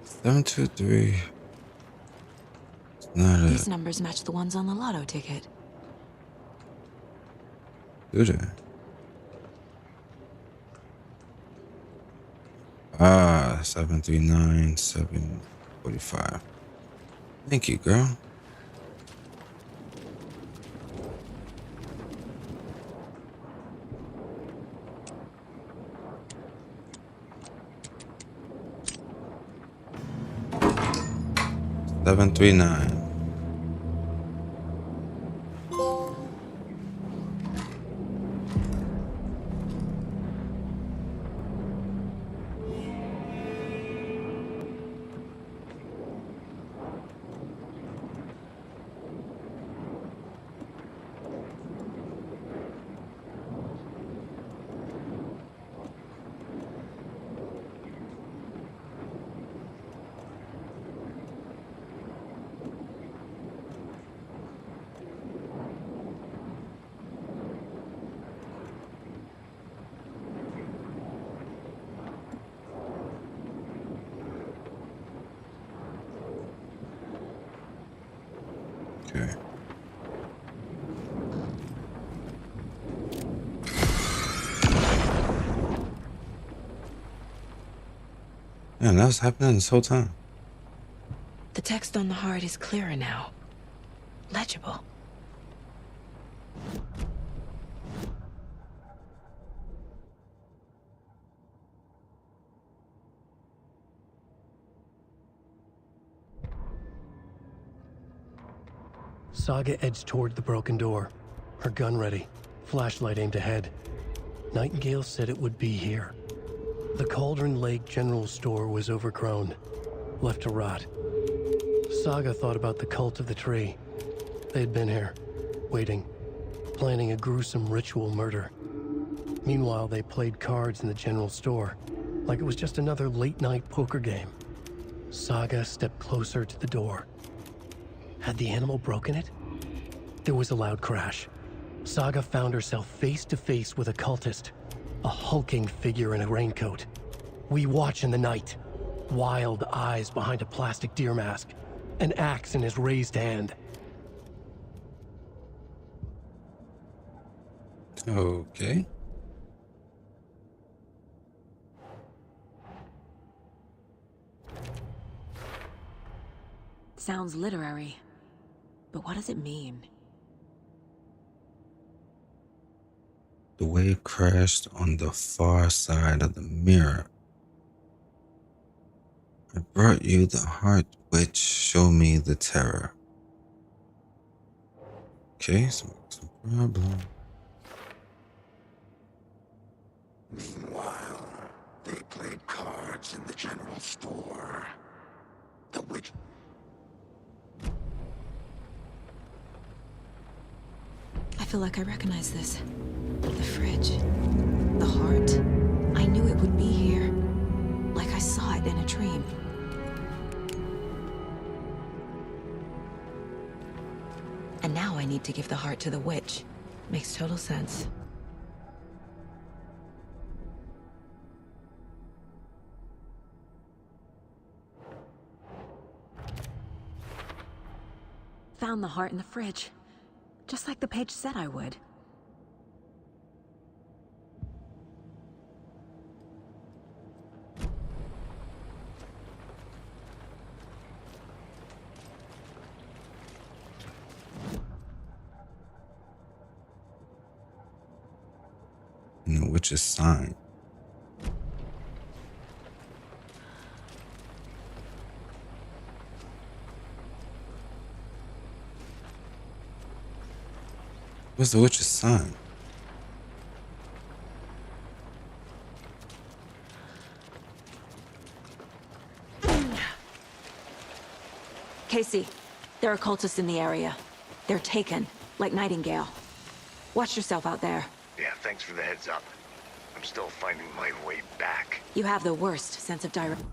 Seven, 2, 3. It's not a. These numbers match the ones on the lotto ticket. Do they? Ah, 739, 745. Thank you, girl. Seven, 3, 9. Okay. Man, that was happening this whole time. The text on the heart is clearer now. Legible. Saga edged toward the broken door, her gun ready. Flashlight aimed ahead. Nightingale said it would be here. The Cauldron Lake General Store was overgrown, left to rot. Saga thought about the cult of the tree. They had been here, waiting, planning a gruesome ritual murder. Meanwhile, they played cards in the general store, like it was just another late-night poker game. Saga stepped closer to the door. Had the animal broken it? There was a loud crash. Saga found herself face to face with a cultist, a hulking figure in a raincoat. We watch in the night. Wild eyes behind a plastic deer mask, an axe in his raised hand. Okay. Sounds literary, but what does it mean? The wave crashed on the far side of the mirror. I brought you the heart which showed me the terror. Okay, so problem. Meanwhile, they played cards in the general store. The witch... I feel like I recognize this. The fridge. The heart. I knew it would be here. Like I saw it in a dream. And now I need to give the heart to the witch. Makes total sense. Found the heart in the fridge. Just like the page said I would. And the witch's sign. What's the witch's sign? Casey, there are cultists in the area. They're taken, like Nightingale. Watch yourself out there. Yeah, thanks for the heads up. I'm still finding my way back. You have the worst sense of direction.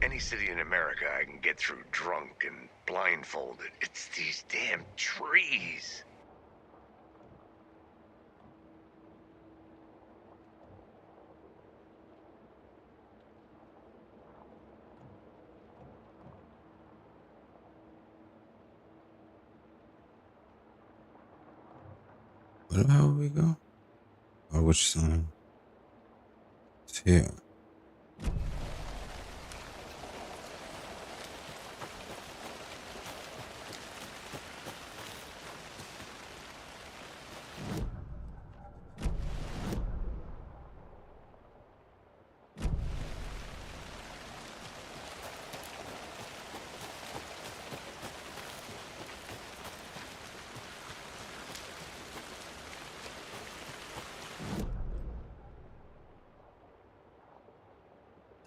Any city in America I can get through drunk and blindfolded. It's these damn trees. Where the hell we go? Or which sign? It's here.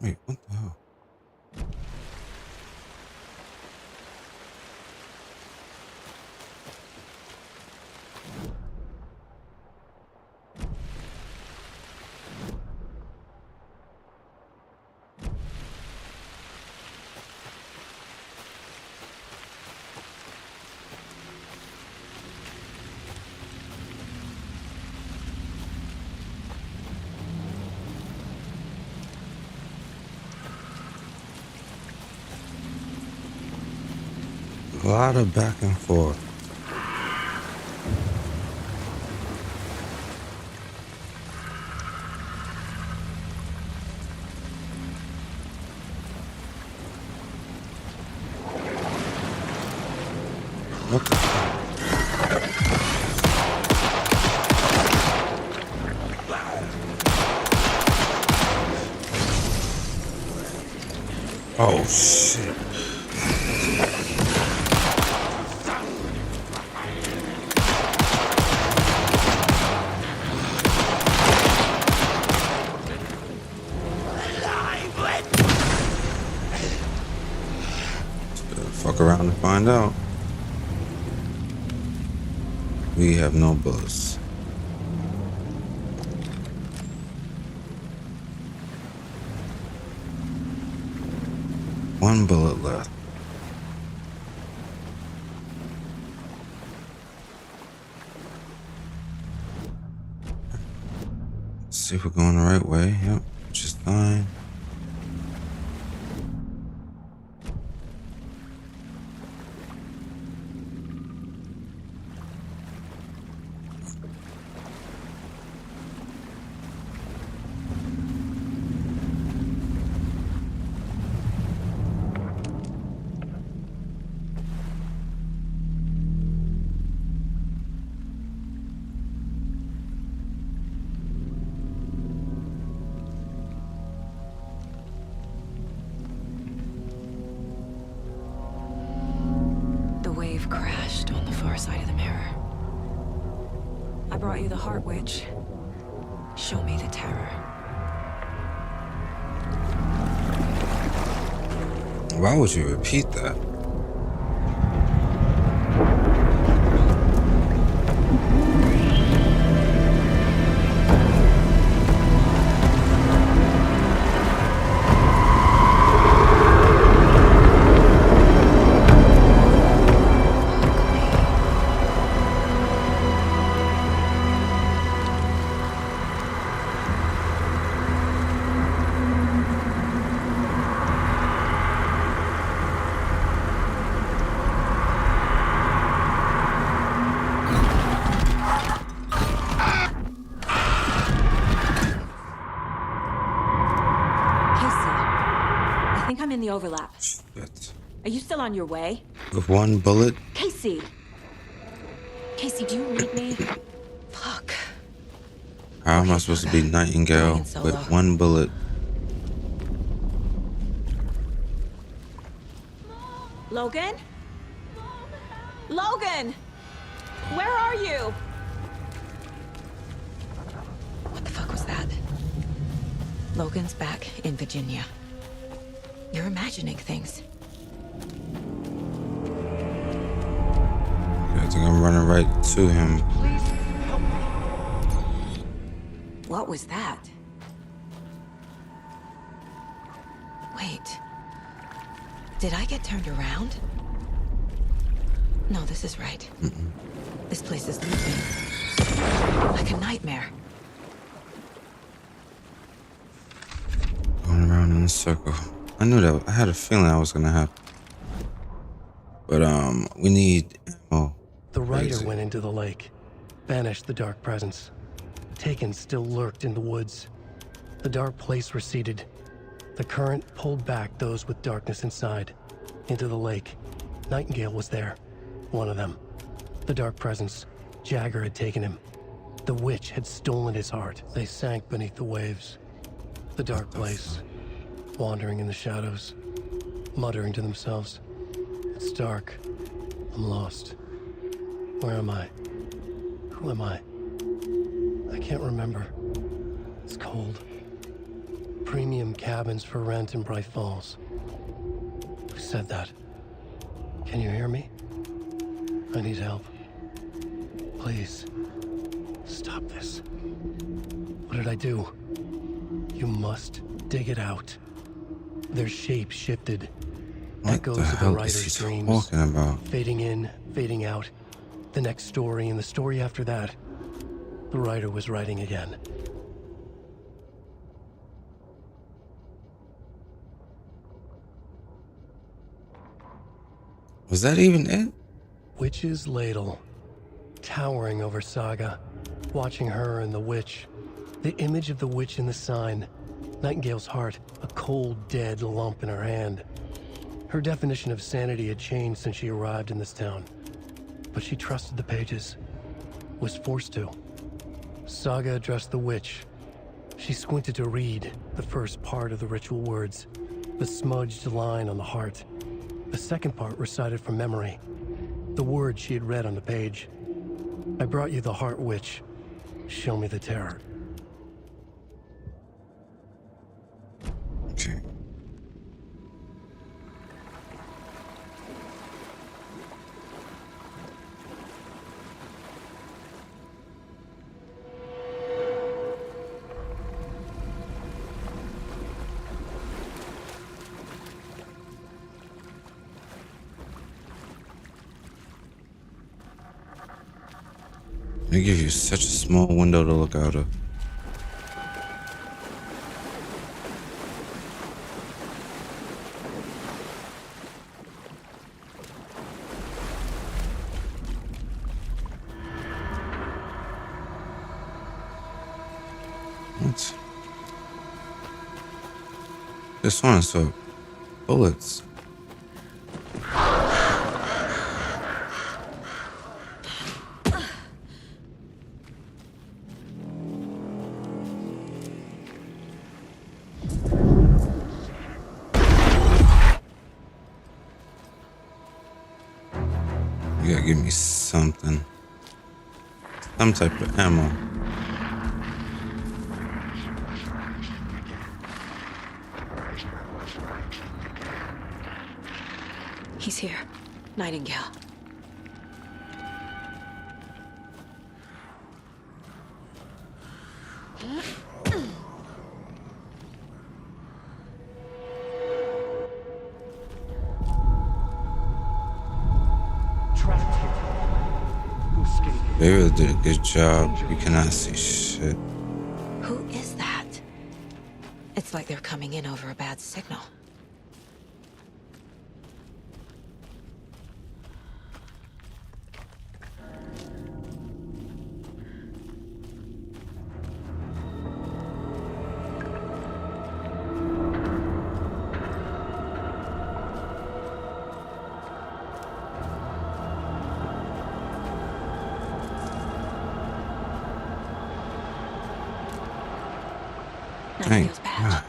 Wait, what the hell? A lot of back and forth. What the fuck? Oh shit. Walk around and find out. We have no bullets. One bullet left. Let's see if we're going the right way. Yep, which is fine. Crashed on the far side of the mirror. I brought you the Heart Witch. Show me the terror. Why would you repeat that? The overlap. Shit. Are you still on your way? With one bullet? Casey! Casey, do you read me? Fuck. How am I supposed to be Nightingale with one bullet? Logan? Logan! Where are you? What the fuck was that? Logan's back in Virginia. You're imagining things. Yeah, I think I'm running right to him. Please help me. What was that? Wait. Did I get turned around? No, this is right. This place is looping. Like a nightmare. Going around in a circle. I knew that. I had a feeling that was gonna happen. But we need ammo. The rider went into the lake, banished the dark presence. Taken still lurked in the woods. The dark place receded. The current pulled back those with darkness inside, into the lake. Nightingale was there, one of them. The dark presence, Jagger had taken him. The witch had stolen his heart. They sank beneath the waves. The dark place, wandering in the shadows, muttering to themselves. It's dark. I'm lost. Where am I? Who am I? I can't remember. It's cold. Premium cabins for rent in Bright Falls. Who said that? Can you hear me? I need help. Please. Stop this. What did I do? You must dig it out. Their shape shifted. Echoes of the writer's dreams. Fading in, fading out. The next story and the story after that. The writer was writing again. Was that even it? Witch's ladle. Towering over Saga. Watching her and the witch. The image of the witch in the sign. Nightingale's heart, a cold, dead lump in her hand. Her definition of sanity had changed since she arrived in this town. But she trusted the pages. Was forced to. Saga addressed the witch. She squinted to read the first part of the ritual words. The smudged line on the heart. The second part recited from memory. The words she had read on the page. I brought you the Heart Witch. Show me the terror. Okay. They give you such a small window to look out of. What? This one is for bullets. You gotta give me something. Some type of ammo. He's here. Nightingale. They really did a good job. You cannot see shit. Who is that? It's like they're coming in over a bad signal. Thank God.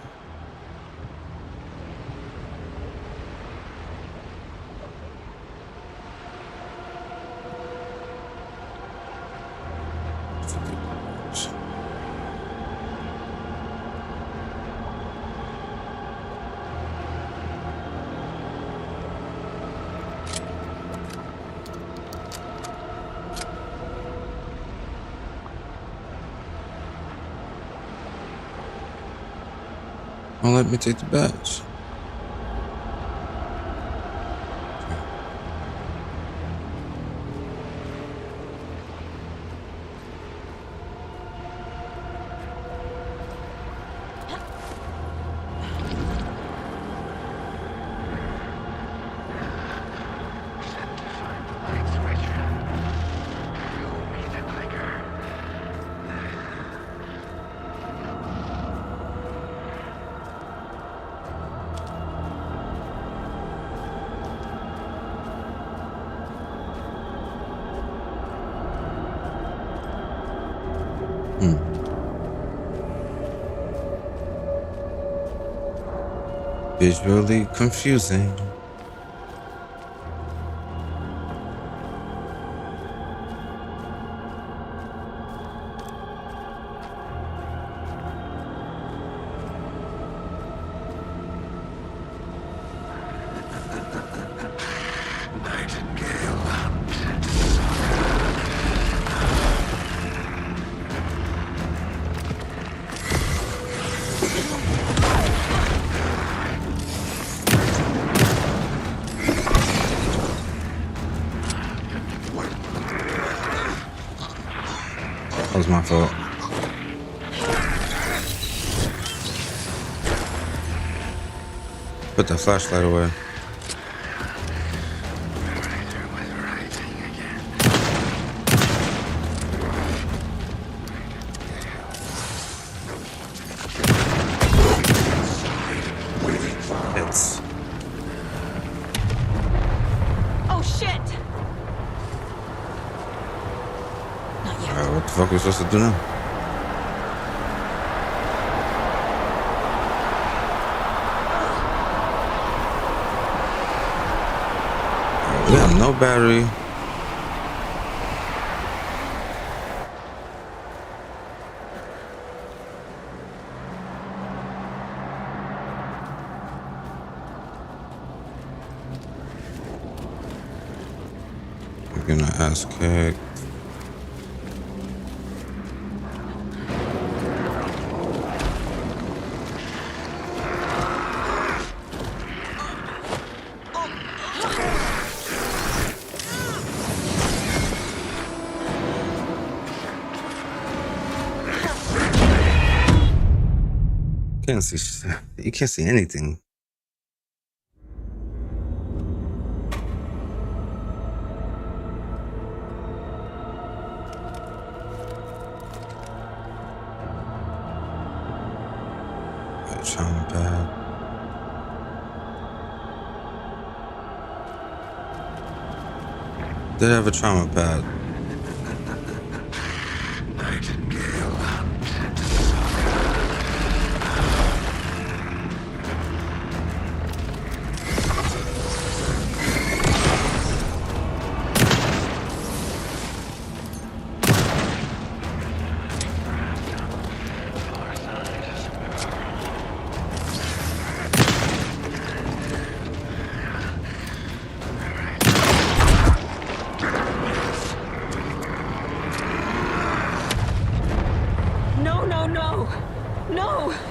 Well, let me take the badge. Visually confusing. That was my fault. Put the flashlight away. It's... Oh shit! What the fuck are we supposed to do now? We have no battery. We're gonna ask Keg. Can't see. You can't see anything. Trauma pad. Did have a trauma pad.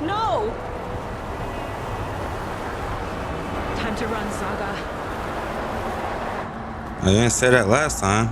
No! Time to run, Saga. I didn't say that last time.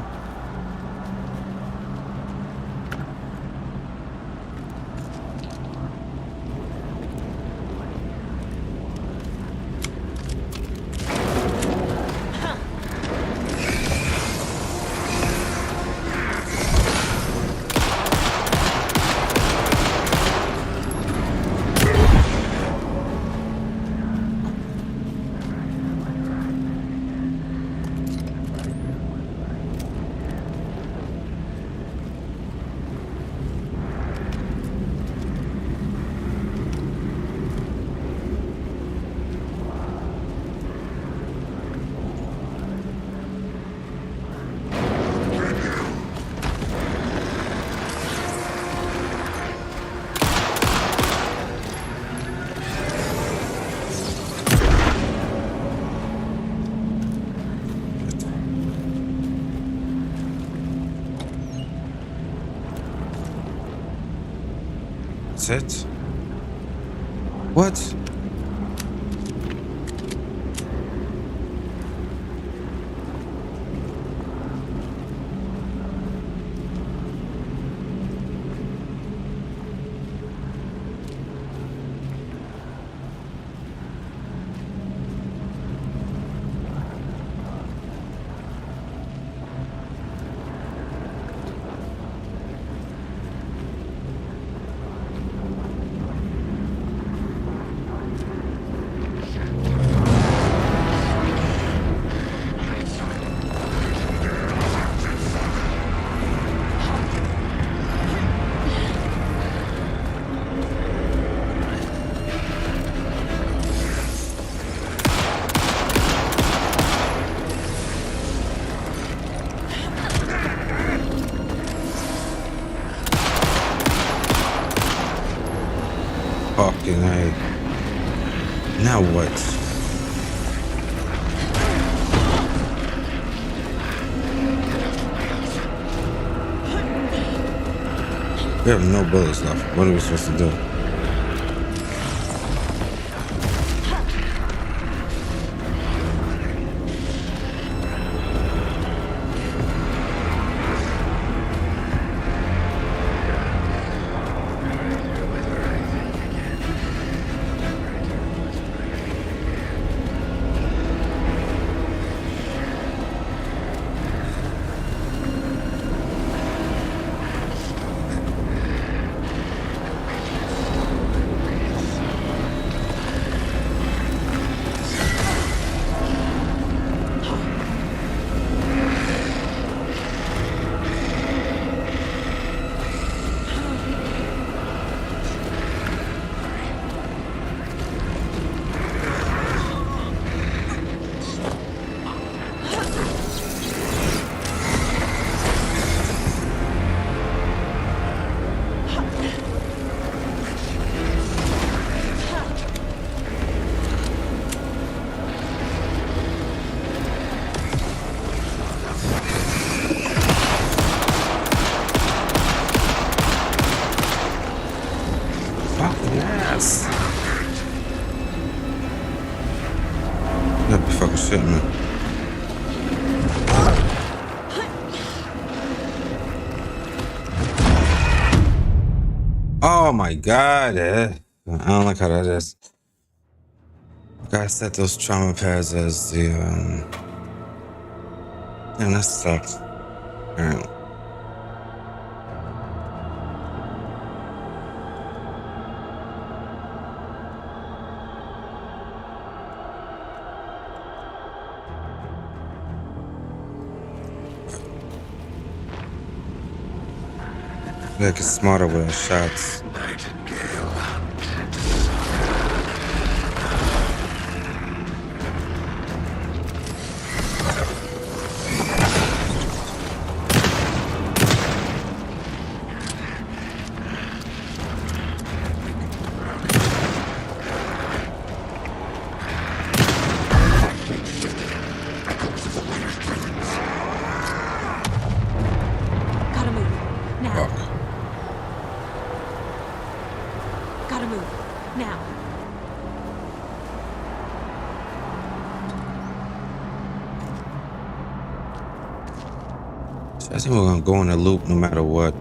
That's it? What? Fucking A. Now what? We have no bullets left. What are we supposed to do? Yes. You gotta be fucking shitting me. Oh my god. I don't like how that is. Gotta set those trauma pads as the damn, that sucks. Alright. Like it's smarter with our shots. I think we're gonna go in a loop no matter what.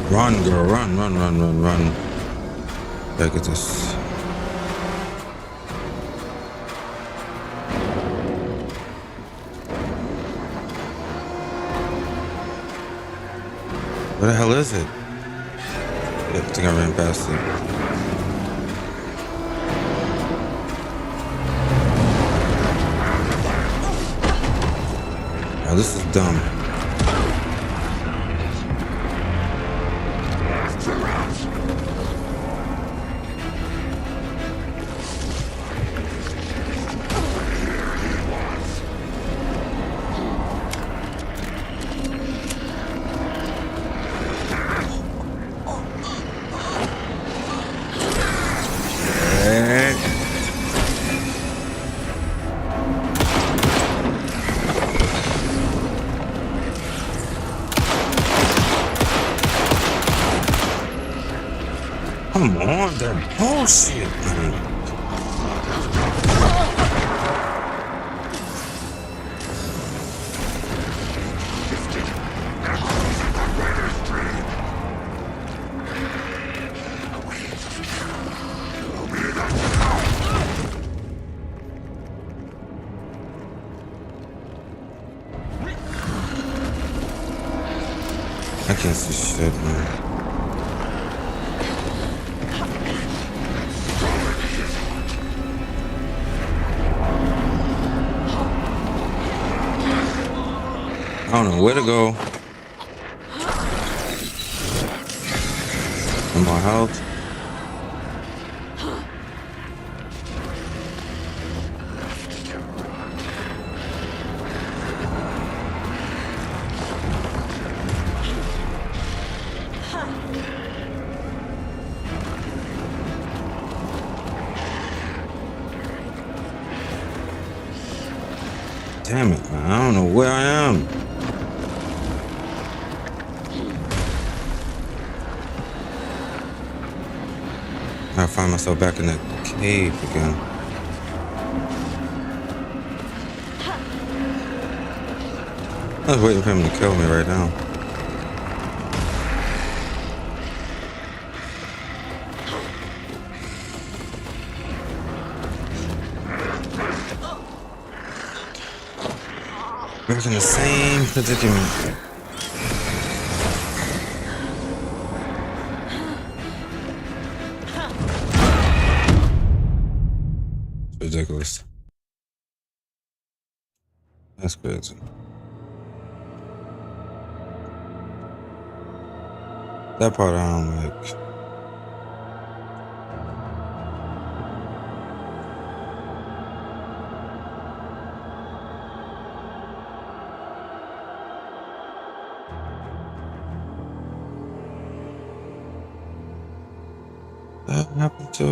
Run, girl, run, run, run, run, run. Gotta get this. Where the hell is it? Yep, I think I ran past it. Oh, this is dumb. Come on, that bullshit, man. I can't see shit, man. I don't know where to go. On my health. Damn it, man. I don't know where I am. I find myself back in that cave again. I was waiting for him to kill me right now. Back in the same predicament. It's ridiculous. That's crazy. That part I don't like. That happened to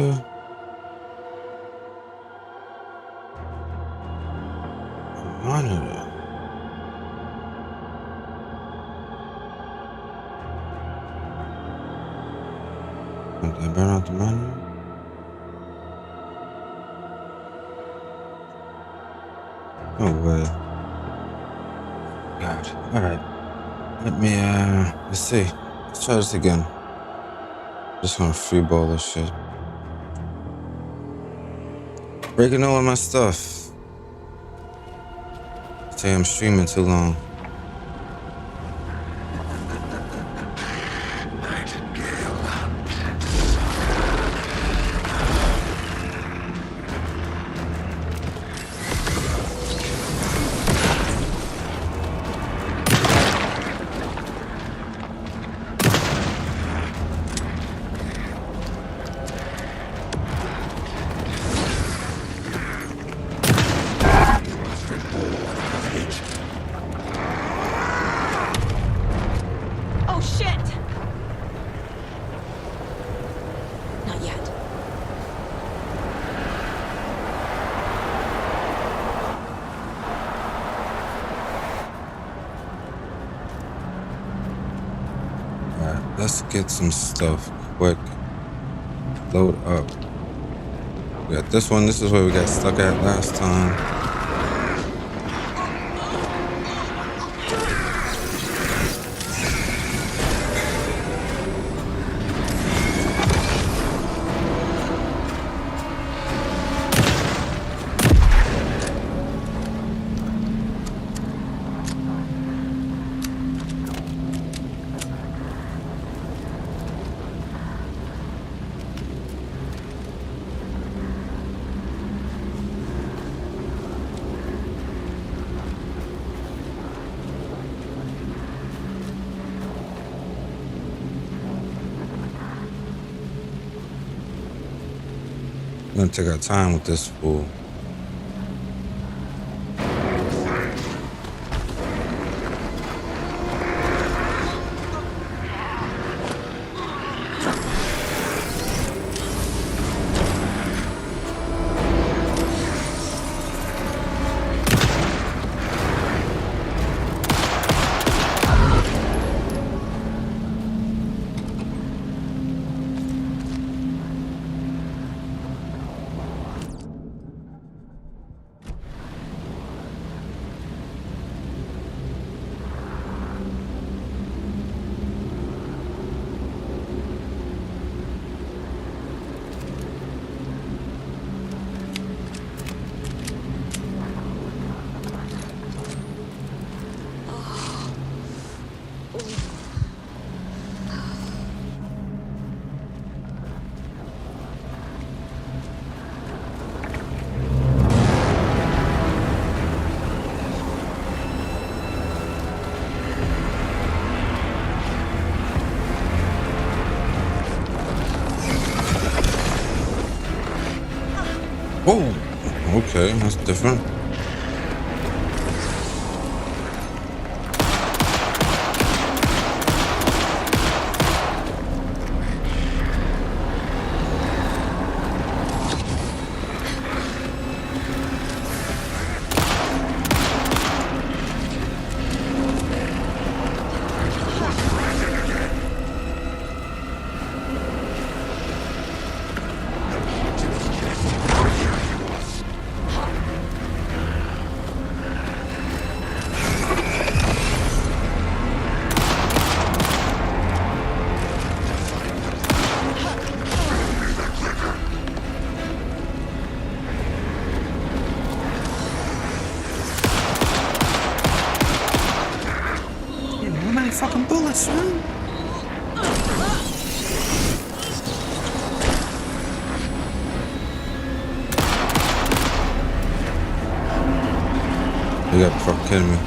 a monitor. Did I burn out the monitor? No way. God. Alright. Let me, let's see. Let's try this again. Just gonna freeball this shit. Breaking all of my stuff. Say I'm streaming too long. Let's get some stuff quick. Load up. We got this one. This is where we got stuck at last time. We're gonna take our time with this fool. Oh, okay, that's different. nuts, man? You got fucking kidding me.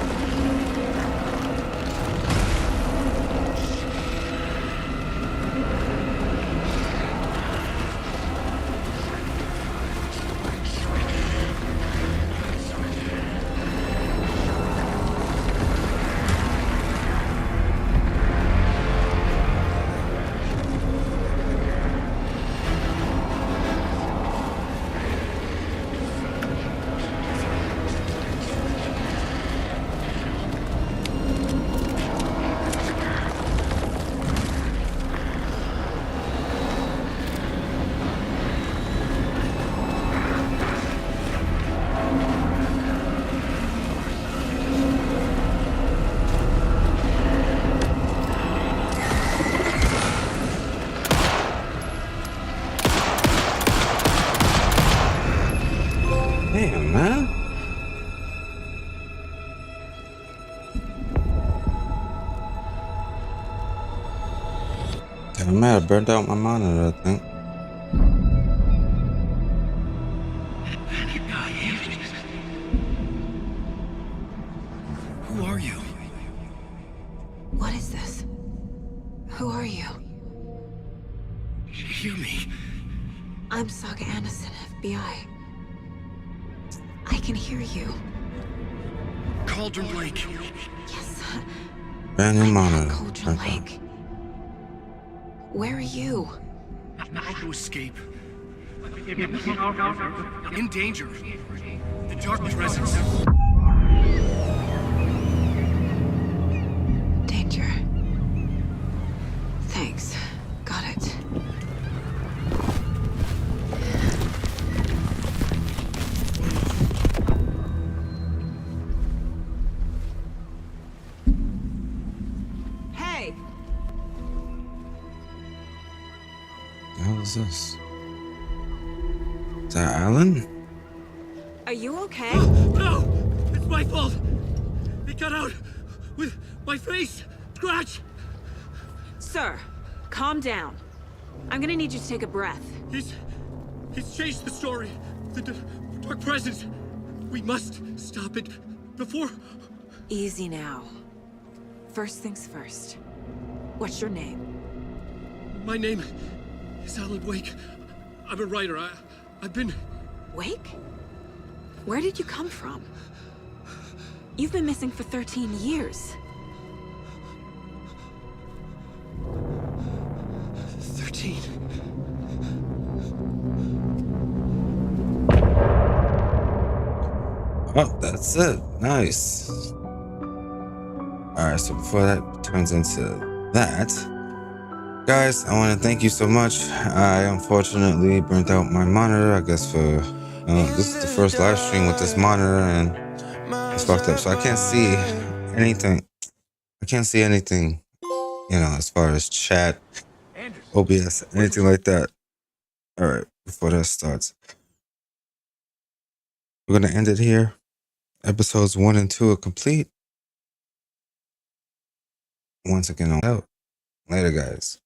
Damn, man. Damn, man, I burned out my monitor, I think. Who are you? What is this? Who are you? Hear me. I'm Saga Anderson, FBI. I can hear you. Cauldron Lake. Yes. Brand new monitor. Cauldron Lake. Where are you? How to escape. In danger. The dark presence. Danger. Thanks. Got it. Hey! The hell is this? Is that Alan? Are you okay? No! It's my fault! It got out with my face! Scratch! Sir, calm down. I'm gonna need you to take a breath. He's changed the story. The dark presence. We must stop it before... Easy now. First things first. What's your name? My name is Alan Wake. I'm a writer. I've been... Wake? Where did you come from? You've been missing for 13 years. 13. Oh, that's it. Nice. Alright, so before that turns into that, guys, I want to thank you so much. I unfortunately burnt out my monitor, I guess for this is the first live stream with this monitor, and it's fucked up, so I can't see anything. You know, as far as chat, OBS, anything like that. Alright, before that starts, we're gonna end it here. Episodes 1 and 2 are complete. Once again, I'm out. Later, guys.